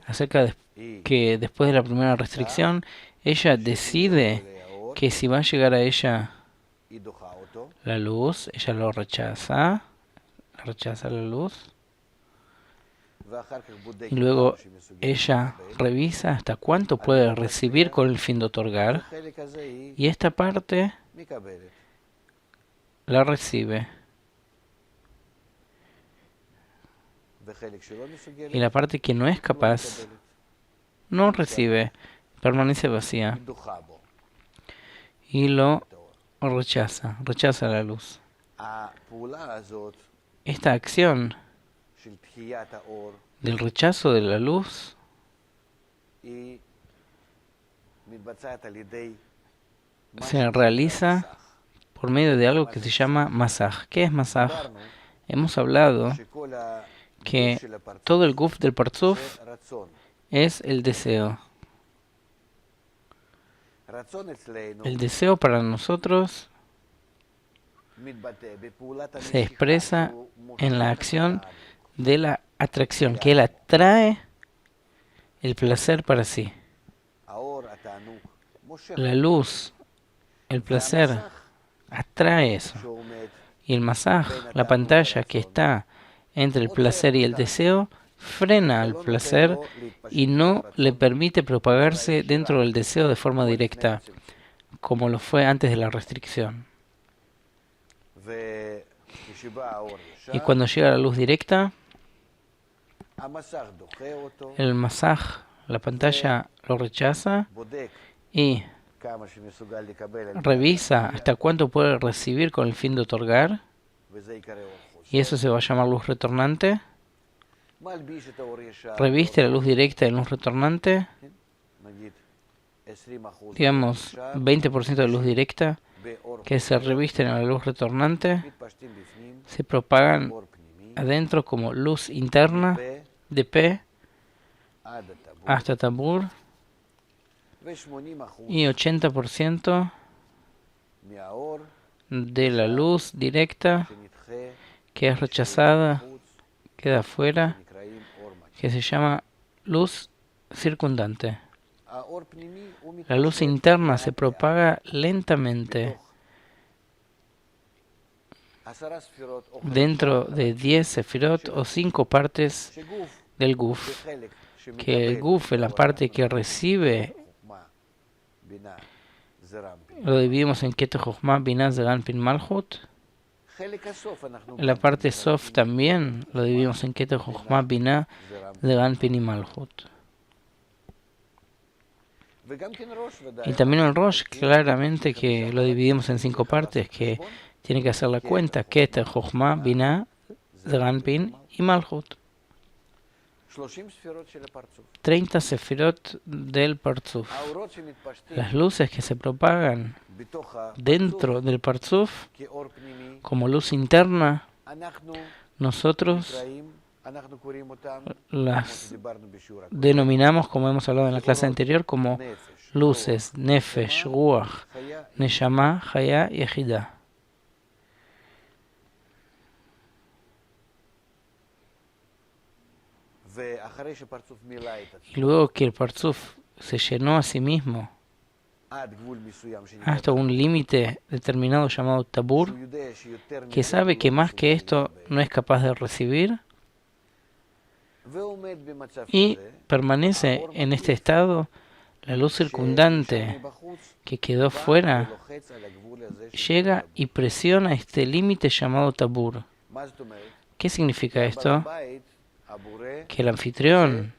acerca de que después de la primera restricción, ella decide que si va a llegar a ella la luz, ella lo rechaza la luz, y luego ella revisa hasta cuánto puede recibir con el fin de otorgar, y esta parte la recibe. Y la parte que no es capaz, no recibe, permanece vacía. Y lo rechaza la luz. Esta acción del rechazo de la luz se realiza por medio de algo que se llama masaj. ¿Qué es masaj? Hemos hablado que todo el guf del Partzuf es el deseo. El deseo para nosotros se expresa en la acción de la atracción, que él atrae el placer para sí. La luz, el placer, atrae eso. Y el masaj, la pantalla que está entre el placer y el deseo, frena al placer y no le permite propagarse dentro del deseo de forma directa, como lo fue antes de la restricción. Y cuando llega la luz directa, el masaj, la pantalla, lo rechaza y revisa hasta cuánto puede recibir con el fin de otorgar, y eso se va a llamar luz retornante. Reviste la luz directa en luz retornante, digamos 20% de luz directa que se revisten en la luz retornante, se propagan adentro como luz interna de P hasta Tabur, y 80% de la luz directa que es rechazada queda afuera, que se llama luz circundante. La luz interna se propaga lentamente dentro de 10 sefirot o 5 partes del guf, que el guf es la parte que recibe, lo dividimos en Keter Chochmah, Binah, Zeran, Pin, Malchut. La parte Sof también lo dividimos en Keter Chochmah, Binah, Zeran, Pin y Malchut. Y también el Rosh, claramente que lo dividimos en 5 partes, que tiene que hacer la cuenta: Keter, Chochmah, Binah, Zeran, Pin y Malchut. 30 sefirot del Partzuf. Las luces que se propagan dentro del Partzuf como luz interna, nosotros las denominamos, como hemos hablado en la clase anterior, como luces Nefesh, Ruach, Neshama, Haya y Ejida. Y luego que el Partzuf se llenó a sí mismo hasta un límite determinado llamado Tabur, que sabe que más que esto no es capaz de recibir, y permanece en este estado, la luz circundante que quedó fuera llega y presiona este límite llamado Tabur. ¿Qué significa esto? Que el anfitrión,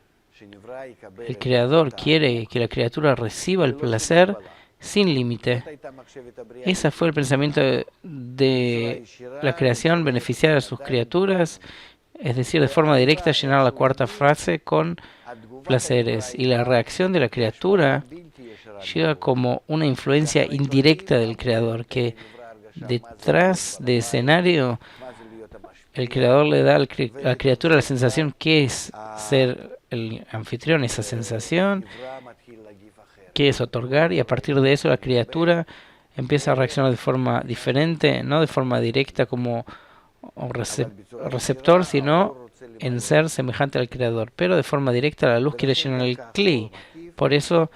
el creador, quiere que la criatura reciba el placer sin límite. Ese fue el pensamiento de la creación, beneficiar a sus criaturas, es decir, de forma directa llenar la cuarta frase con placeres. Y la reacción de la criatura llega como una influencia indirecta del creador, que detrás de escenario el creador le da a la criatura la sensación que es ser el anfitrión, esa sensación, que es otorgar, y a partir de eso la criatura empieza a reaccionar de forma diferente, no de forma directa como receptor, sino en ser semejante al creador, pero de forma directa la luz quiere llenar el kli. Por eso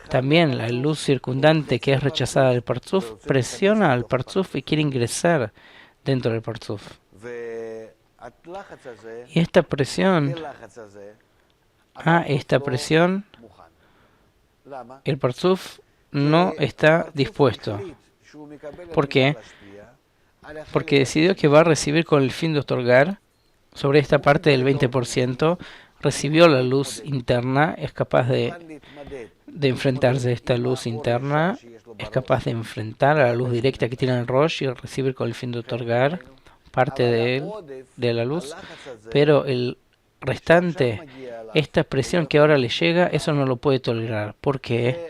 también la luz circundante que es rechazada del Partzuf presiona al Partzuf y quiere ingresar dentro del Partzuf. Y esta presión, el Partzuf no está dispuesto. ¿Por qué? Porque decidió que va a recibir con el fin de otorgar sobre esta parte del 20%, recibió la luz interna, es capaz de enfrentarse a esta luz interna, es capaz de enfrentar a la luz directa que tiene el Rosh y recibir con el fin de otorgar parte de él, de la luz, pero el restante, esta presión que ahora le llega, eso no lo puede tolerar. ¿Por qué?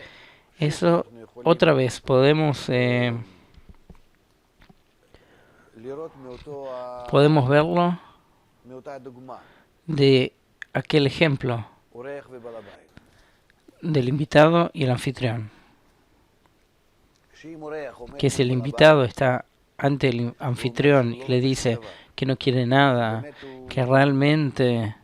Eso, otra vez, podemos verlo de aquel ejemplo del invitado y el anfitrión. Que si el invitado está ante el anfitrión y le dice que no quiere nada, que realmente,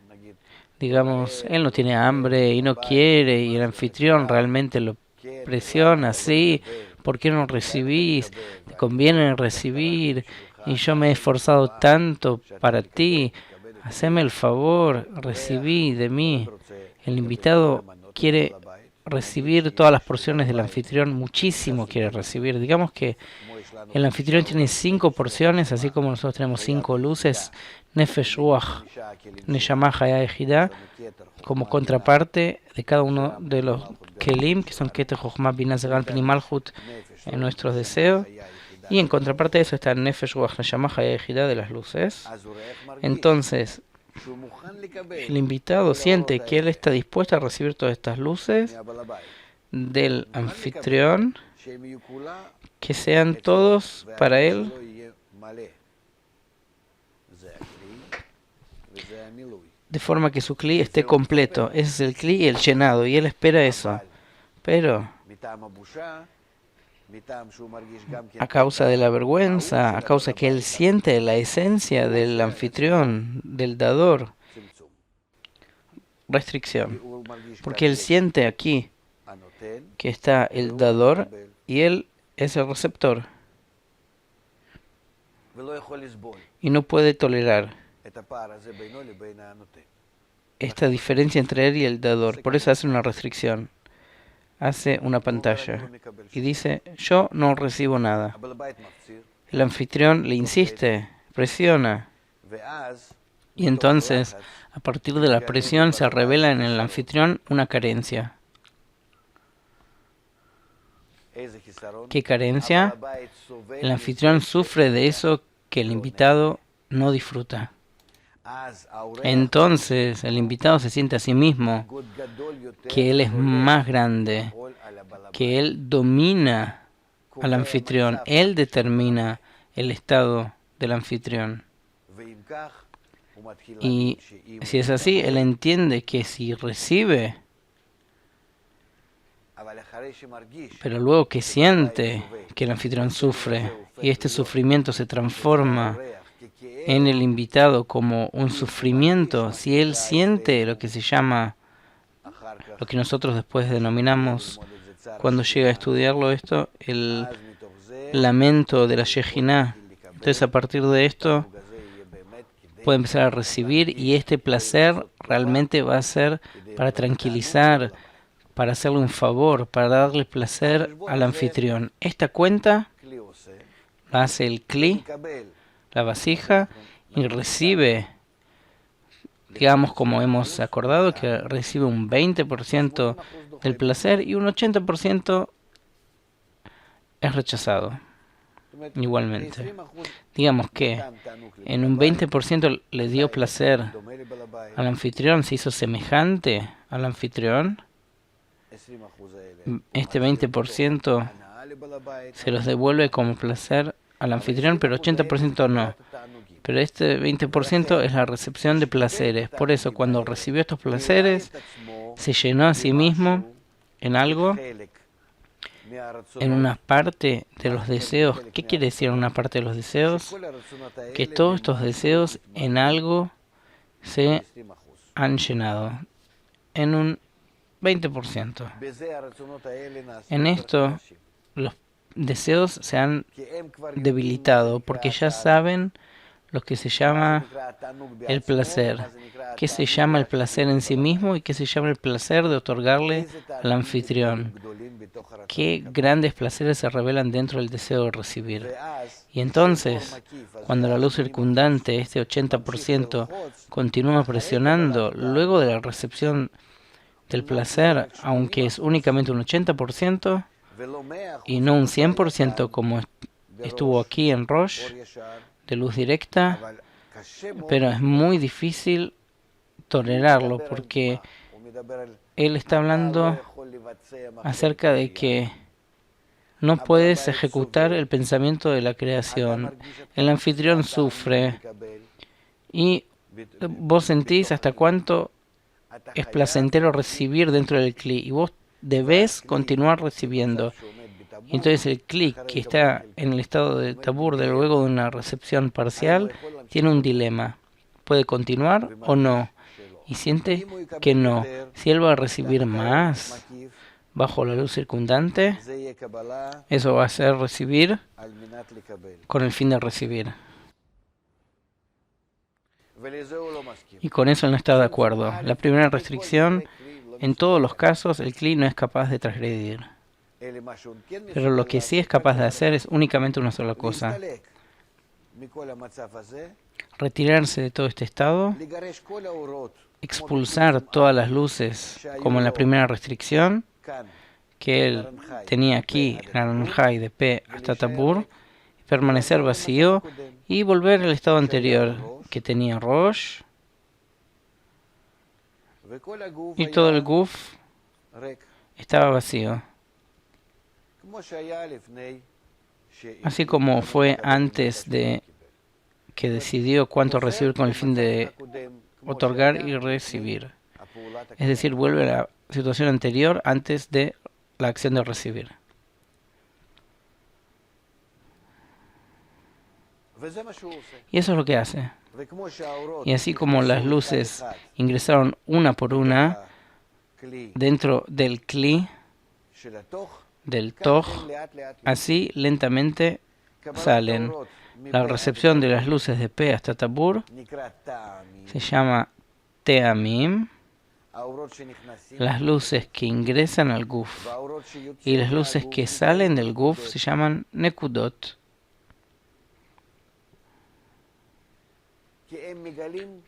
digamos, él no tiene hambre y no quiere, y el anfitrión realmente lo presiona, sí, ¿por qué no recibís? Te conviene recibir, y yo me he esforzado tanto para ti, haceme el favor, recibí de mí. El invitado quiere recibir todas las porciones del anfitrión, muchísimo quiere recibir. Digamos que el anfitrión tiene 5 porciones, así como nosotros tenemos 5 luces, Nefesh, Ruach, Neshama, Hayah, Ejidá, como contraparte de cada uno de los Kelim, que son Keter, Jochma, Binah, Zeran, Pnim, Malchut, en nuestros deseos. Y en contraparte de eso está Nefesh, Ruach, Neshama, Hayah, Ejidá de las luces. Entonces, el invitado siente que él está dispuesto a recibir todas estas luces del anfitrión, que sean todos para él, de forma que su kli esté completo. Ese es el kli y el llenado, y él espera eso. Pero a causa de la vergüenza, a causa que él siente la esencia del anfitrión, del dador, restricción, porque él siente aquí que está el dador y él es el receptor, y no puede tolerar esta diferencia entre él y el dador. Por eso hace una restricción, hace una pantalla y dice: yo no recibo nada. El anfitrión le insiste, presiona, y entonces a partir de la presión se revela en el anfitrión una carencia. ¿Qué carencia? El anfitrión sufre de eso que el invitado no disfruta. Entonces el invitado se siente a sí mismo que él es más grande, que él domina al anfitrión, él determina el estado del anfitrión. Y si es así, él entiende que si recibe, pero luego que siente que el anfitrión sufre, y este sufrimiento se transforma en el invitado como un sufrimiento, si él siente lo que se llama, lo que nosotros después denominamos, cuando llega a estudiarlo esto, el lamento de la Shejinah, entonces a partir de esto puede empezar a recibir, y este placer realmente va a ser para tranquilizar, para hacerle un favor, para darle placer al anfitrión. Esta cuenta la hace el kli, la vasija, y recibe, digamos, como hemos acordado, que recibe un 20% del placer y un 80% es rechazado. Igualmente, digamos que en un 20% le dio placer al anfitrión, se hizo semejante al anfitrión. Este 20% se los devuelve como placer al anfitrión, pero 80% no. Pero este 20% es la recepción de placeres. Por eso, cuando recibió estos placeres, se llenó a sí mismo en algo, en una parte de los deseos. ¿Qué quiere decir en una parte de los deseos? Que todos estos deseos en algo se han llenado en un 20%. En esto, los deseos se han debilitado porque ya saben lo que se llama el placer. ¿Qué se llama el placer en sí mismo y qué se llama el placer de otorgarle al anfitrión? Qué grandes placeres se revelan dentro del deseo de recibir. Y entonces, cuando la luz circundante, este 80%, continúa presionando luego de la recepción del placer, aunque es únicamente un 80% y no un 100% como estuvo aquí en Rosh, de luz directa, pero es muy difícil tolerarlo porque él está hablando acerca de que no puedes ejecutar el pensamiento de la creación. El anfitrión sufre y vos sentís hasta cuánto es placentero recibir dentro del cli y vos debés continuar recibiendo. Y entonces el cli que está en el estado de tabur de luego de una recepción parcial tiene un dilema. ¿Puede continuar o no? Y siente que no. Si él va a recibir más bajo la luz circundante, eso va a ser recibir con el fin de recibir. Y con eso él no está de acuerdo. La primera restricción, en todos los casos, el cli no es capaz de transgredir. Pero lo que sí es capaz de hacer es únicamente una sola cosa: retirarse de todo este estado, expulsar todas las luces, como en la primera restricción, que él tenía aquí, en Aranjai, de P hasta Tabur, permanecer vacío y volver al estado anterior, que tenía Rosh, y todo el Guf estaba vacío. Así como fue antes de que decidió cuánto recibir con el fin de otorgar y recibir. Es decir, vuelve a la situación anterior antes de la acción de recibir. Y eso es lo que hace. Y así como las luces ingresaron una por una dentro del Kli, del Toj, así lentamente salen. La recepción de las luces de P hasta Tabur se llama Teamim, las luces que ingresan al Guf, y las luces que salen del Guf se llaman Nekudot,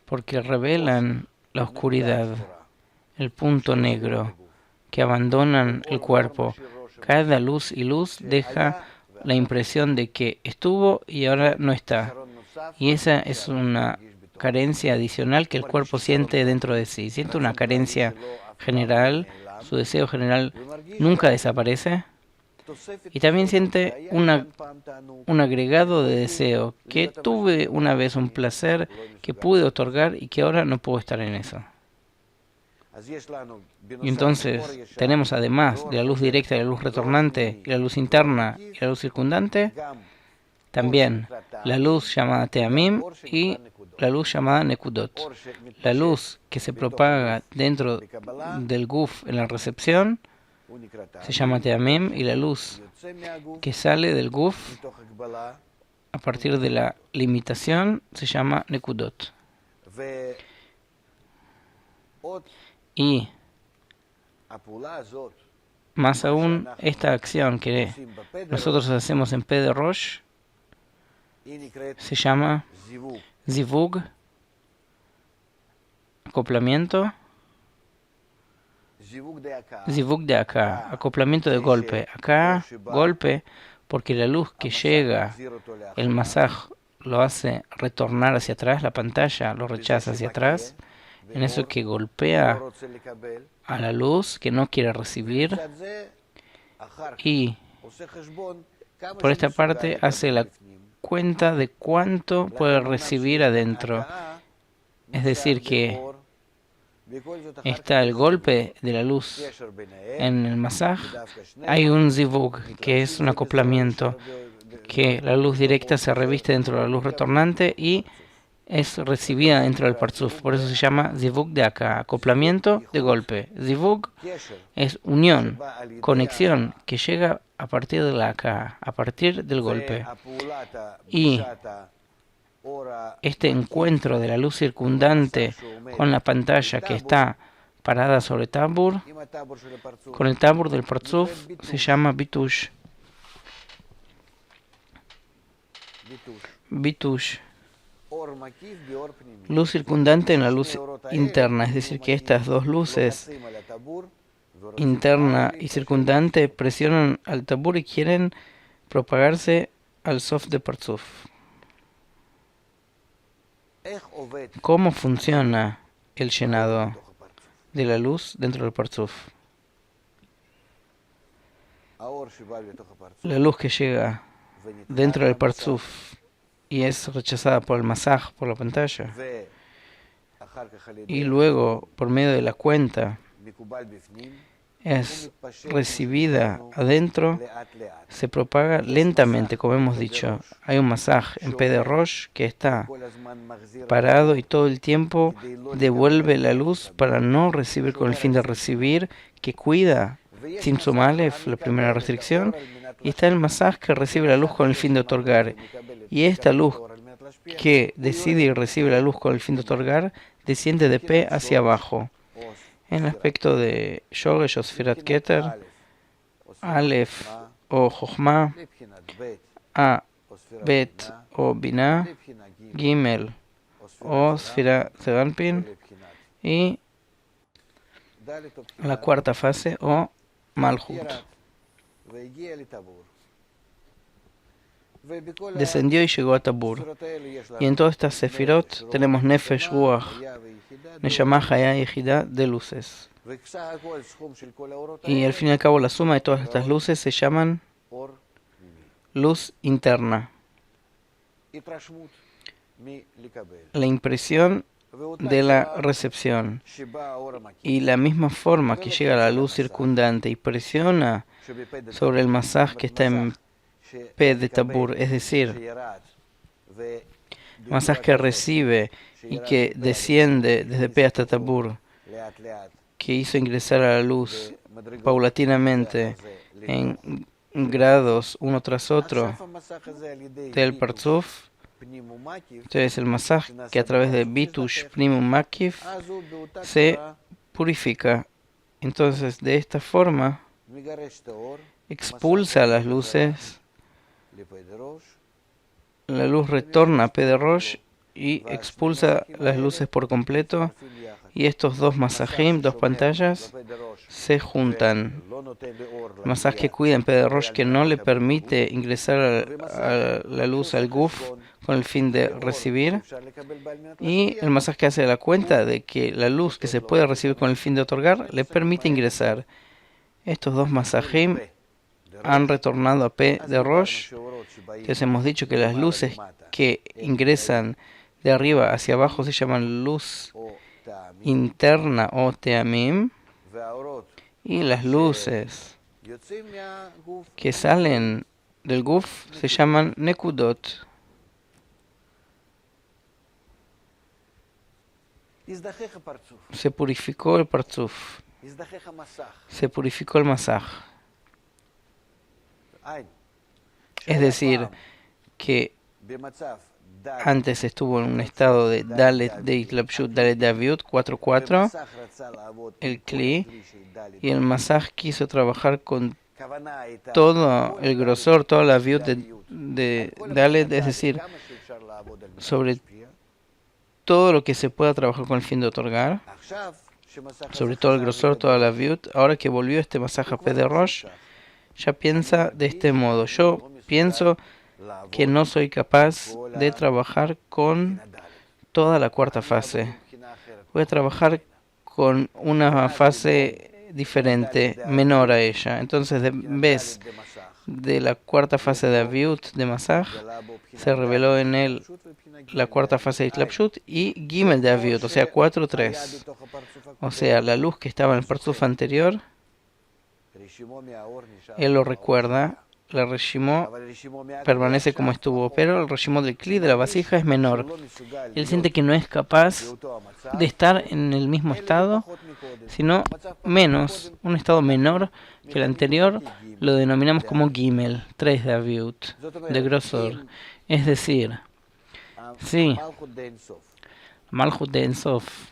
porque revelan la oscuridad, el punto negro, que abandonan el cuerpo. Cada luz y luz deja la impresión de que estuvo y ahora no está. Y esa es una carencia adicional que el cuerpo siente dentro de sí. Siente una carencia general, su deseo general nunca desaparece. Y también siente un agregado de deseo, que tuve una vez un placer que pude otorgar y que ahora no puedo estar en eso. Y entonces tenemos, además de la luz directa y la luz retornante, y la luz interna y la luz circundante, también la luz llamada Teamim y la luz llamada Nekudot. La luz que se propaga dentro del Guf en la recepción se llama Teamim, y la luz que sale del Guf a partir de la limitación se llama Nekudot. Y más aún, esta acción que nosotros hacemos en P de Rosh se llama Zivug, acoplamiento, Zivug de acá, acoplamiento de golpe. Acá, golpe, porque la luz que llega, el masaj lo hace retornar hacia atrás, la pantalla lo rechaza hacia atrás, en eso que golpea a la luz que no quiere recibir, y por esta parte hace la cuenta de cuánto puede recibir adentro. Es decir, que está el golpe de la luz en el masaj. Hay un zivug, que es un acoplamiento, que la luz directa se reviste dentro de la luz retornante y es recibida dentro del parzuf. Por eso se llama zivug de acá, acoplamiento de golpe. Zivug es unión, conexión, que llega a partir de la acá, a partir del golpe. Y este encuentro de la luz circundante con la pantalla que está parada sobre tabur, con el tabur del parzuf, se llama bitush. Bitush. Luz circundante en la luz interna, es decir, que estas dos luces, interna y circundante, presionan al tabur y quieren propagarse al sof de parzuf. ¿Cómo funciona el llenado de la luz dentro del parzuf? La luz que llega dentro del parzuf y es rechazada por el masaj, por la pantalla, y luego por medio de la cuenta es recibida adentro, se propaga lentamente, como hemos dicho. Hay un masaj en P de Rosh que está parado y todo el tiempo devuelve la luz para no recibir con el fin de recibir, que cuida Tzimtzum Aleph, la primera restricción, y está el masaj que recibe la luz con el fin de otorgar. Y esta luz que decide y recibe la luz con el fin de otorgar desciende de P hacia abajo. En el aspecto de Shoresh o Sfirat Keter, Aleph o Jochma, A, Bet o Binah, Gimel o Sfira Zeranpin y la cuarta fase o Malchut. Descendió y llegó a Tabur. Y en todas estas sefirot tenemos Nefesh, Ruach, Neshama, Hayah y Ejidá de luces. Y al fin y al cabo la suma de todas estas luces se llaman luz interna. La impresión de la recepción. Y la misma forma que llega la luz circundante y presiona sobre el masaj que está en P de tabur, es decir, masaj que recibe y que desciende desde P hasta tabur, que hizo ingresar a la luz paulatinamente en grados uno tras otro del parzuf. Entonces el masaj que a través de bitush primum makif se purifica. Entonces de esta forma expulsa las luces, la luz retorna a P de Rosh y expulsa las luces por completo, y estos dos masajim, dos pantallas, se juntan. El masaj que cuida en P de Rosh, que no le permite ingresar a la luz al guf con el fin de recibir, y el masaj que hace la cuenta de que la luz que se puede recibir con el fin de otorgar le permite ingresar. Estos dos masajim han retornado a P de Rosh. Entonces hemos dicho que las luces que ingresan de arriba hacia abajo se llaman luz interna o teamim, y las luces que salen del guf se llaman nekudot. Se purificó el parzuf, se purificó el masaj. Es decir, que antes estuvo en un estado de Dalet de Itlapshut, Dalet de Aviut, 4-4, el Kli, y el masaj quiso trabajar con todo el grosor, toda la Aviut de Dalet, es decir, sobre todo lo que se pueda trabajar con el fin de otorgar, sobre todo el grosor, toda la Aviut. Ahora que volvió este masaj a P de Rosh, ya piensa de este modo: yo pienso que no soy capaz de trabajar con toda la cuarta fase. Voy a trabajar con una fase diferente, menor a ella. Entonces, en vez de la cuarta fase de Aviut de Masaj, se reveló en él la cuarta fase de Itlapshut y Gimel de Aviut, o sea 4-3. O sea, la luz que estaba en el Parzuf anterior, él lo recuerda, la Reshimó permanece como estuvo, pero el Reshimó del Kli de la vasija es menor. Él siente que no es capaz de estar en el mismo estado, sino menos, un estado menor que el anterior, lo denominamos como Gimel, 3 de Aviut, de grosor. Es decir, sí, Malchut de Ensof,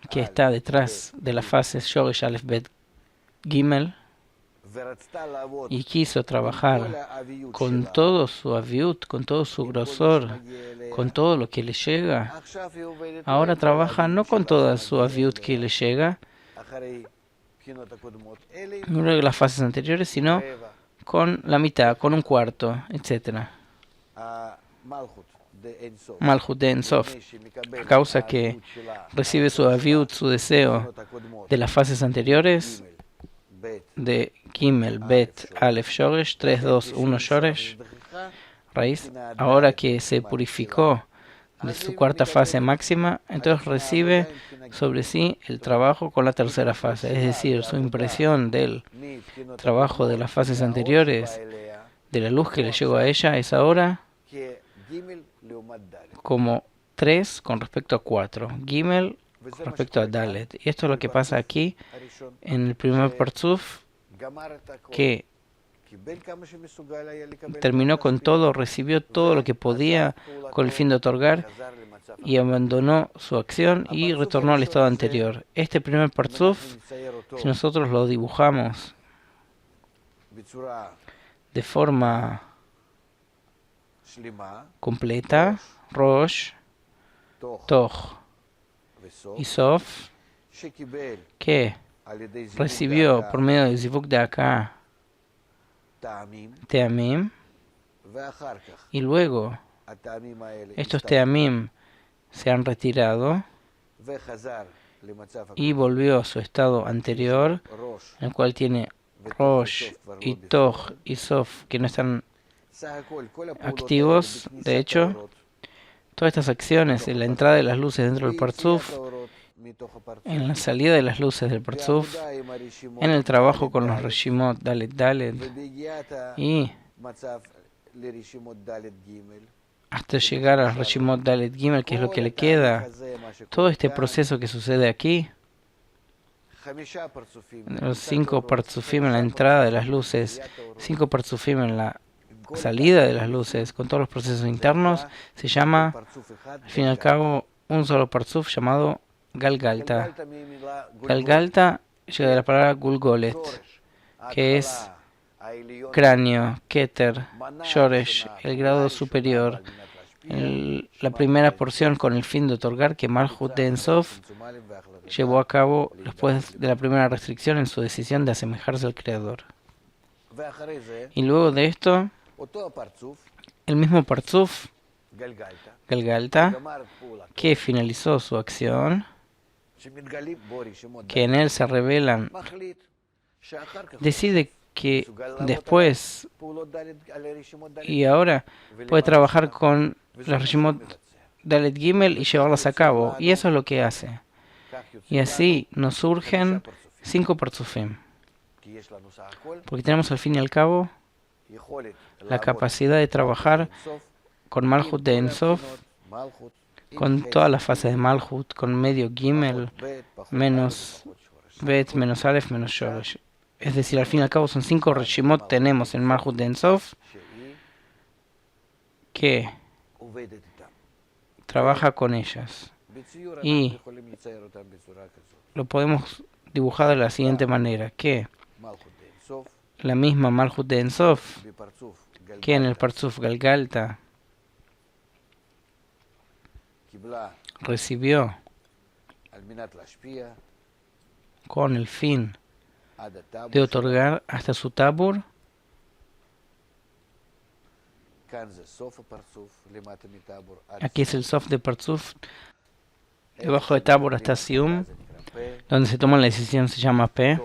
que está detrás de las fases Shoresh Aleph Bet Gimel, y quiso trabajar con todo su aviut, con todo su grosor, con todo lo que le llega. Ahora trabaja no con toda su aviut que le llega, no de las fases anteriores, sino con la mitad, con un cuarto, etc. Malchut de Ensof, a causa que recibe su aviut, su deseo, de las fases anteriores, de Gimel, Bet, Aleph, Shoresh, 3, 2, 1, Shoresh, raíz. Ahora que se purificó de su cuarta fase máxima, entonces recibe sobre sí el trabajo con la tercera fase, es decir, su impresión del trabajo de las fases anteriores, de la luz que le llegó a ella, es ahora como 3 con respecto a 4, Gimel con respecto a Dalet. Y esto es lo que pasa aquí en el primer Parzuf, que terminó con todo, recibió todo lo que podía con el fin de otorgar y abandonó su acción y retornó al estado anterior. Este primer Parzuf, si nosotros lo dibujamos de forma completa, Rosh, Toch y Sof, que recibió por medio del Zivuk de acá Teamim, y luego estos Teamim se han retirado y volvió a su estado anterior, en el cual tiene Rosh y Toch y Sof que no están activos. De hecho, todas estas acciones en la entrada de las luces dentro del Parzuf, en la salida de las luces del Parzuf, en el trabajo con los Reshimot Dalet Dalet y hasta llegar a los Reshimot Dalet Gimel, que es lo que le queda, todo este proceso que sucede aquí, los 5 Parzufim en la entrada de las luces, 5 Parzufim en la salida de las luces, con todos los procesos internos, se llama, al fin y al cabo, un solo Parzuf llamado Galgalta. Galgalta llega de la palabra Gulgolet, que es cráneo, Keter, Shoresh, el grado superior, la primera porción con el fin de otorgar que Malchut de Ensof llevó a cabo después de la primera restricción en su decisión de asemejarse al Creador. Y luego de esto, el mismo Parzuf, Galgalta, que finalizó su acción, que en él se revelan, decide que después y ahora puede trabajar con las Reshimot Dalet Gimel y llevarlas a cabo, y eso es lo que hace. Y así nos surgen 5 Parzufim, porque tenemos al fin y al cabo la capacidad de trabajar con Malchut de Ensof, con todas las fases de Malchut, con medio Gimel, menos Bet, menos Aleph, menos Shoresh. Es decir, al fin y al cabo son 5 Reshimot tenemos en Malchut de Ensof que trabaja con ellas. Y lo podemos dibujar de la siguiente manera, que la misma Malchut de Ensof, que en el Parzuf Galgalta recibió con el fin de otorgar hasta su tabur, aquí es el sof de Parzuf, debajo de tabur hasta Sium, donde se toma la decisión se llama P.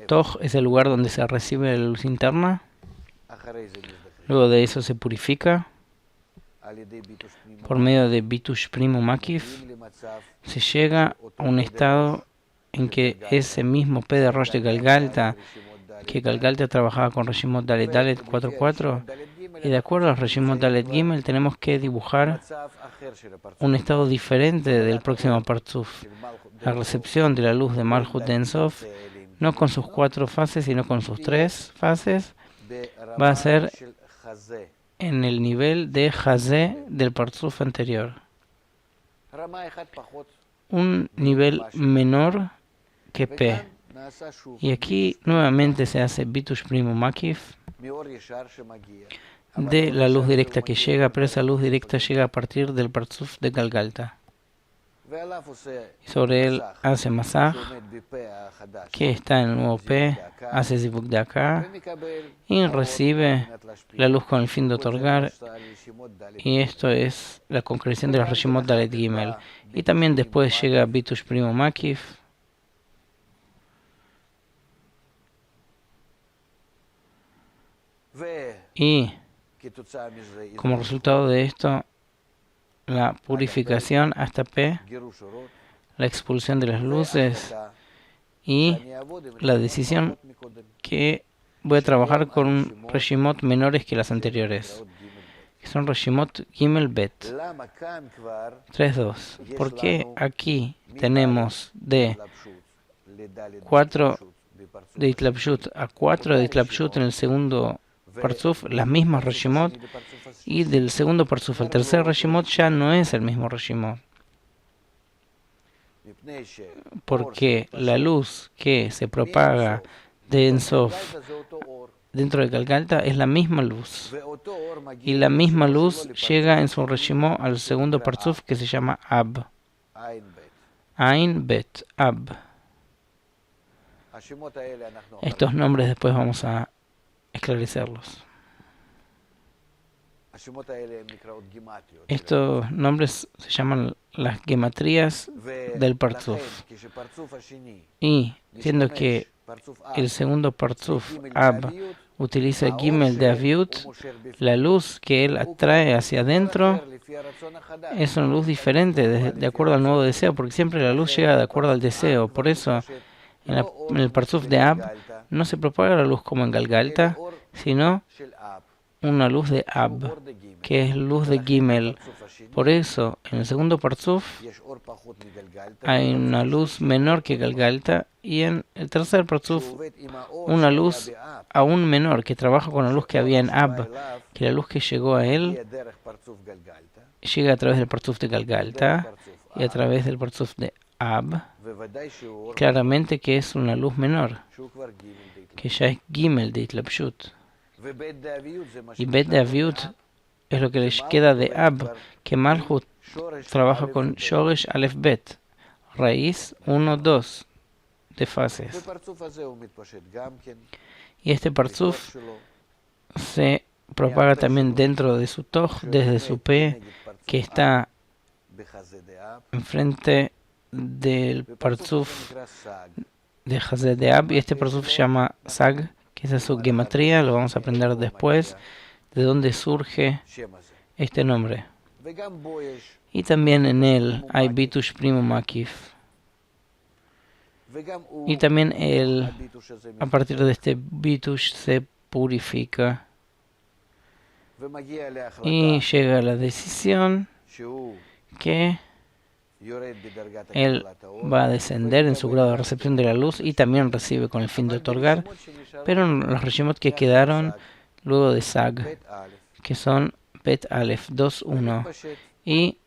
Toj es el lugar donde se recibe la luz interna. Luego de eso se purifica por medio de Bitush Primo Makif. Se llega a un estado en que ese mismo P de Rosh de Galgalta, que Galgalta trabajaba con Reshimot Dalet Dalet 4.4, y de acuerdo a Reshimot Dalet Gimel tenemos que dibujar un estado diferente del próximo Partzuf. La recepción de la luz de Malchut de Ensof, no con sus 4 fases, sino con sus 3 fases, va a ser en el nivel de Hazé del Partzuf anterior. Un nivel menor que P. Y aquí nuevamente se hace Bitush Primo Makif de la luz directa que llega, pero esa luz directa llega a partir del Partzuf de Galgalta. Sobre él hace Masaj, que está en el nuevo P, hace Zivuk de acá, y recibe la luz con el fin de otorgar, y esto es la concreción de los Reshimot Dalet Gimel. Y también después llega Bitush Primo Makif, y como resultado de esto, la purificación hasta P, la expulsión de las luces y la decisión que voy a trabajar con Reshimot menores que las anteriores, que son Reshimot Gimel Bet 3.2. ¿Por qué aquí tenemos de 4 de Itlapshut a 4 de Itlapshut en el segundo Partzuf, las mismas Reshimot, y del segundo Partzuf al tercer Reshimot ya no es el mismo Reshimot? Porque la luz que se propaga de Ensof dentro de Galgalta es la misma luz, y la misma luz llega en su Reshimot al segundo Partzuf que se llama Ab. Ain Bet, Ab. Estos nombres después vamos a esclarecerlos. Estos nombres se llaman las gematrías del Partzuf. Y siendo que el segundo Partzuf, Ab, utiliza Gimel de Aviut, la luz que él atrae hacia adentro es una luz diferente de acuerdo al nuevo deseo, porque siempre la luz llega de acuerdo al deseo. Por eso en el Partzuf de Ab no se propaga la luz como en Galgalta, sino una luz de Ab, que es luz de Gimel. Por eso, en el segundo Partzuf hay una luz menor que Galgalta, y en el tercer Partzuf una luz aún menor, que trabaja con la luz que había en Ab, que la luz que llegó a él llega a través del Partzuf de Galgalta y a través del Partzuf de Ab. Claramente que es una luz menor, que ya es Gimel de Itlapshut. Y Bet de Aviut es lo que les queda de Ab, que Malchut trabaja con Shoresh Aleph Bet, raíz 1, 2 de fases. Y este Partzuf se propaga también dentro de su Toj, desde su P, que está enfrente del Partzuf de Hazé de Ab, y este Partzuf se llama Sag, que esa es su gematría, lo vamos a aprender después, de dónde surge este nombre. Y también en él hay Bitush Primo Makif. Y también él, a partir de este Bitush, se purifica. Y llega a la decisión que él va a descender en su grado de recepción de la luz y también recibe con el fin de otorgar, pero en los Reshimot que quedaron luego de Sag, que son Bet Aleph 2.1, y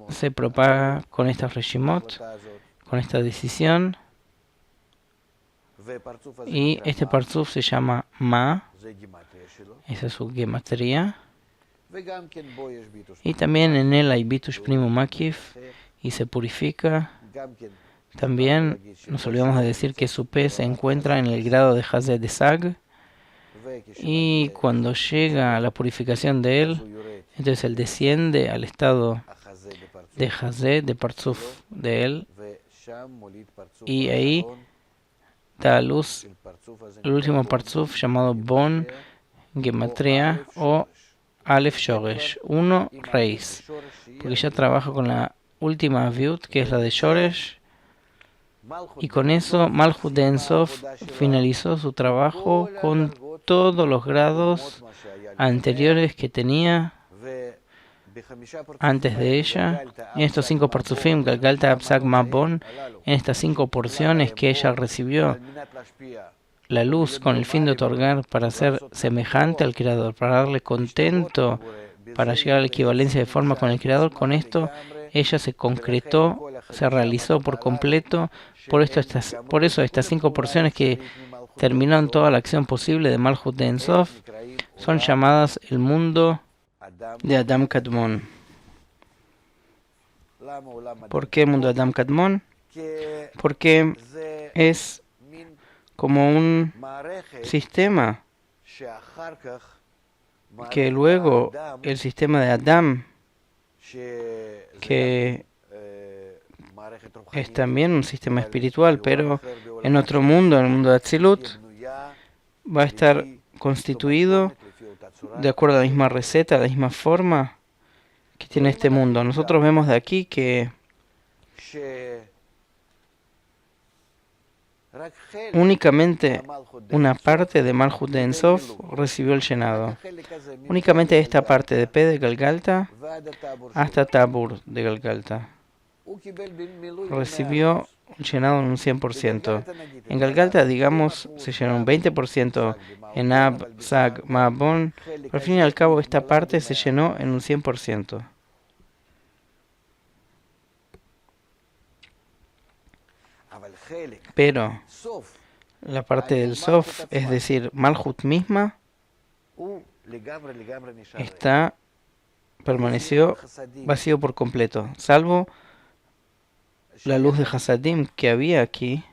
se propaga con estas Reshimot, con esta decisión, y este Partzuf se llama Ma, esa es su gematría, y también en él hay Bitush Primo Makif, y se purifica. También nos olvidamos de decir que su P se encuentra en el grado de Hazé de Sag, y cuando llega a la purificación de él, entonces él desciende al estado de Hazé, de Partzuf de él, y ahí da a luz el último parzuf llamado Bon Gematria o Aleph Shoresh, 1 Reis, porque ya trabaja con la última Aviut, que es la de Shoresh, y con eso Malchut de Ein Sof finalizó su trabajo con todos los grados anteriores que tenía antes de ella. En estos 5 parzufim, Galgalta, Abzag, Mabon, en estas 5 porciones que ella recibió la luz con el fin de otorgar para ser semejante al Creador, para darle contento, para llegar a la equivalencia de forma con el Creador. Con esto ella se concretó, se realizó por completo. Por eso estas 5 porciones que terminaron toda la acción posible de Malchut de Ein Sof son llamadas el mundo de Adam Kadmon. ¿Por qué el mundo de Adam Kadmon? Porque es como un sistema que luego el sistema de Adam, que es también un sistema espiritual, pero en otro mundo, en el mundo de Atzilut, va a estar constituido de acuerdo a la misma receta, la misma forma que tiene este mundo. Nosotros vemos de aquí que únicamente una parte de Malchut de Ein Sof recibió el llenado. Únicamente esta parte de P de Galgalta hasta Tabur de Galgalta recibió un llenado en un 100%. En Galgalta, digamos, se llenó un 20%. En Ab, Zag, Ma'abon, pero al fin y al cabo esta parte se llenó en un 100%. Pero la parte del Sof, es decir, Malchut misma, permaneció vacío por completo, salvo la luz de Hasadim que había aquí,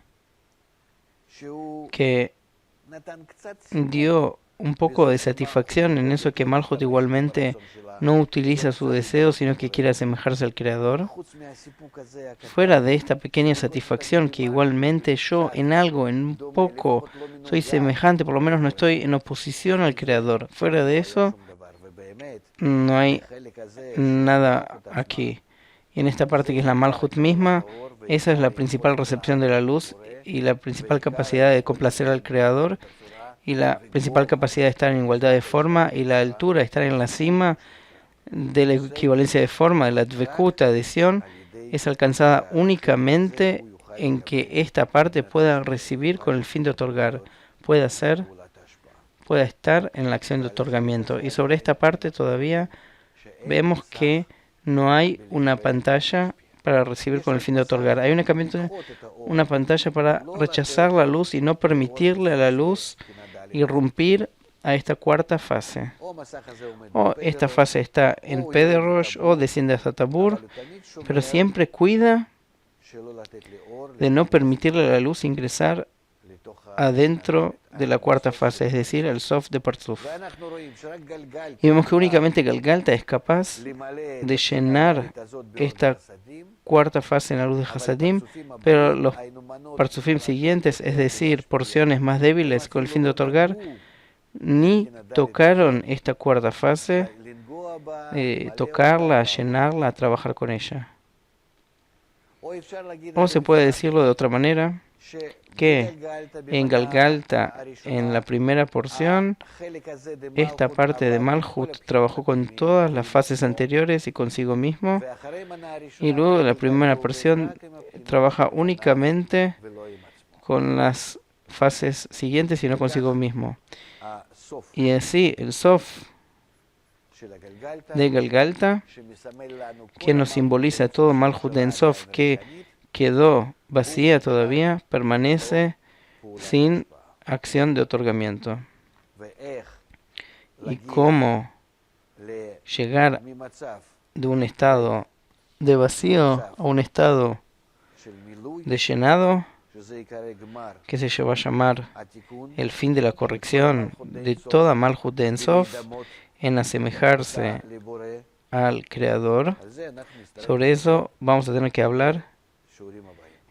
que dio un poco de satisfacción en eso que Malchut igualmente no utiliza su deseo, sino que quiere asemejarse al Creador. Fuera de esta pequeña satisfacción que igualmente yo en algo, en un poco, soy semejante, por lo menos no estoy en oposición al Creador. Fuera de eso, no hay nada aquí. Y en esta parte que es la Malchut misma, esa es la principal recepción de la luz y la principal capacidad de complacer al Creador y la principal capacidad de estar en igualdad de forma y la altura de estar en la cima de la equivalencia de forma, de la Dvekut, adhesión, es alcanzada únicamente en que esta parte pueda recibir con el fin de otorgar, pueda estar en la acción de otorgamiento. Y sobre esta parte todavía vemos que no hay una pantalla para recibir con el fin de otorgar. Hay una pantalla para rechazar la luz y no permitirle a la luz irrumpir a esta cuarta fase. O esta fase está en P de Rosh o desciende hasta Tabur, pero siempre cuida de no permitirle a la luz ingresar adentro de la cuarta fase, es decir, el Sof de Parzuf. Y vemos que únicamente Galgalta es capaz de llenar esta cuarta fase en la luz de Hasadim, pero los Parzufim siguientes, es decir, porciones más débiles con el fin de otorgar, ni tocaron esta cuarta fase, tocarla, llenarla, trabajar con ella. O se puede decirlo de otra manera, que en Galgalta, en la primera porción, esta parte de Malchut trabajó con todas las fases anteriores y consigo mismo, y luego en la primera porción trabaja únicamente con las fases siguientes y no consigo mismo. Y así el Sof de Galgalta, que nos simboliza todo Malchut de Ein Sof, que quedó vacía todavía, permanece sin acción de otorgamiento. Y cómo llegar de un estado de vacío a un estado de llenado, que se va a llamar el fin de la corrección de toda Malchut de Ein Sof, en asemejarse al Creador. Sobre eso vamos a tener que hablar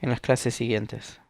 en las clases siguientes.